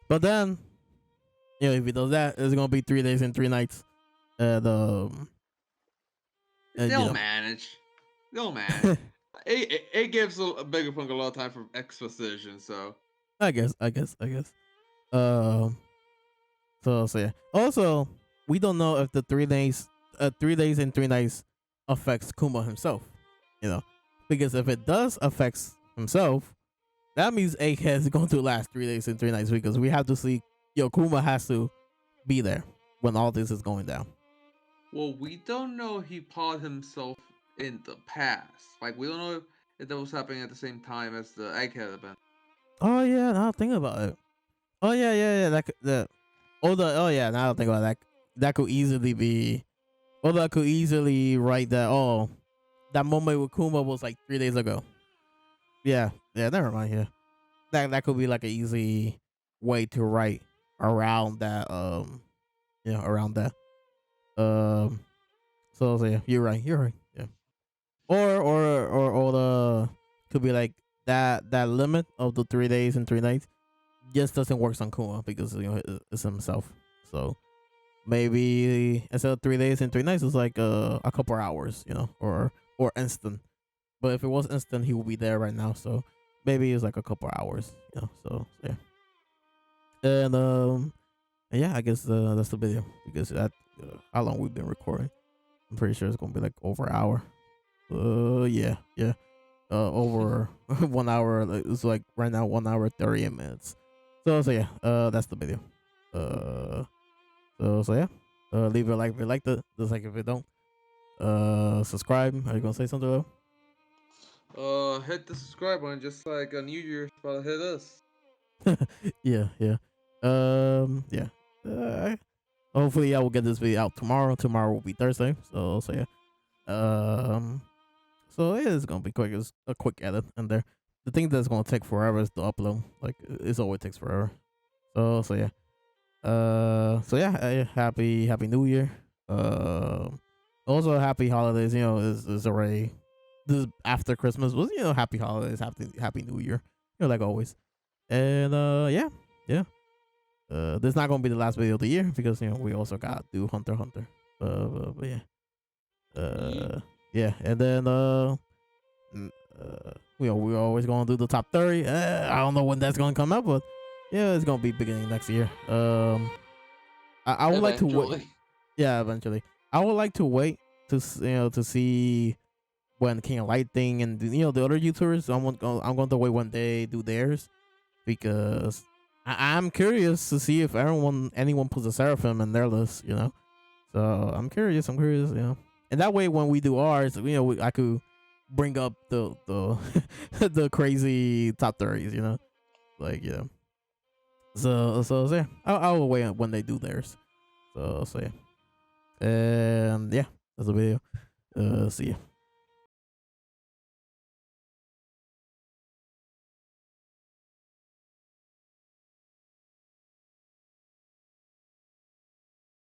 but then, if he does that, it's gonna be 3 days and 3 nights. They'll manage. They'll manage. it gives a bigger punk a lot of time for exposition, so I guess. So yeah. Also, we don't know if the 3 days and 3 nights affects Kuma himself. Because if it does affects himself, that means Egghead is going to last 3 days and 3 nights because we have to see. Kuma has to be there when all this is going down. Well, we don't know he pawed himself in the past. Like, we don't know if that was happening at the same time as the Egghead event. Oh yeah, now think about it. Oh yeah. Now I think about that. That could easily be. Well, that could easily write that. Oh, that moment with Kuma was like 3 days ago. Yeah. Never mind. Yeah, that could be like an easy way to write around that. Around that. So yeah, you're right. Yeah. Or the could be like that limit of the 3 days and 3 nights just doesn't work on Kuma because it's himself. So maybe instead of 3 days and 3 nights, it's like a couple hours, or instant. But if it was instant, he would be there right now. So maybe it's like a couple hours, So yeah, and yeah, I guess that's the video because that how long we've been recording. I'm pretty sure it's gonna be like over an hour. Yeah. Over 1 hour. It's like right now 1 hour 38 minutes. So yeah, that's the video. So yeah, leave a like if you liked it. Dislike if you don't. Subscribe. Are you gonna say something though? Hit the subscribe button just like a New Year's about hit us. Yeah. Yeah. Hopefully I will get this video out tomorrow. Tomorrow will be Thursday. So yeah. So yeah, it's gonna be quick. It's a quick edit in there. The thing that's gonna take forever is to upload. Like it always takes forever. So yeah. Happy New Year. Also happy holidays. Is already this is after Christmas. Was happy holidays. Happy New Year. Like always. And yeah. This is not gonna be the last video of the year because we also got to do Hunter x Hunter. But yeah. Yeah, and then we're always gonna do the top 30. I don't know when that's gonna come out, but yeah, it's gonna be beginning next year. I would like to wait. Yeah, eventually. I would like to wait to see when King of Light thing and the other YouTubers. I'm going to wait when they do theirs because I'm curious to see if anyone puts a Seraphim in their list. So I'm curious. And that way, when we do ours, I could bring up the the crazy top 30s, like. So yeah, I'll wait when they do theirs. So yeah, and yeah, that's the video. See ya.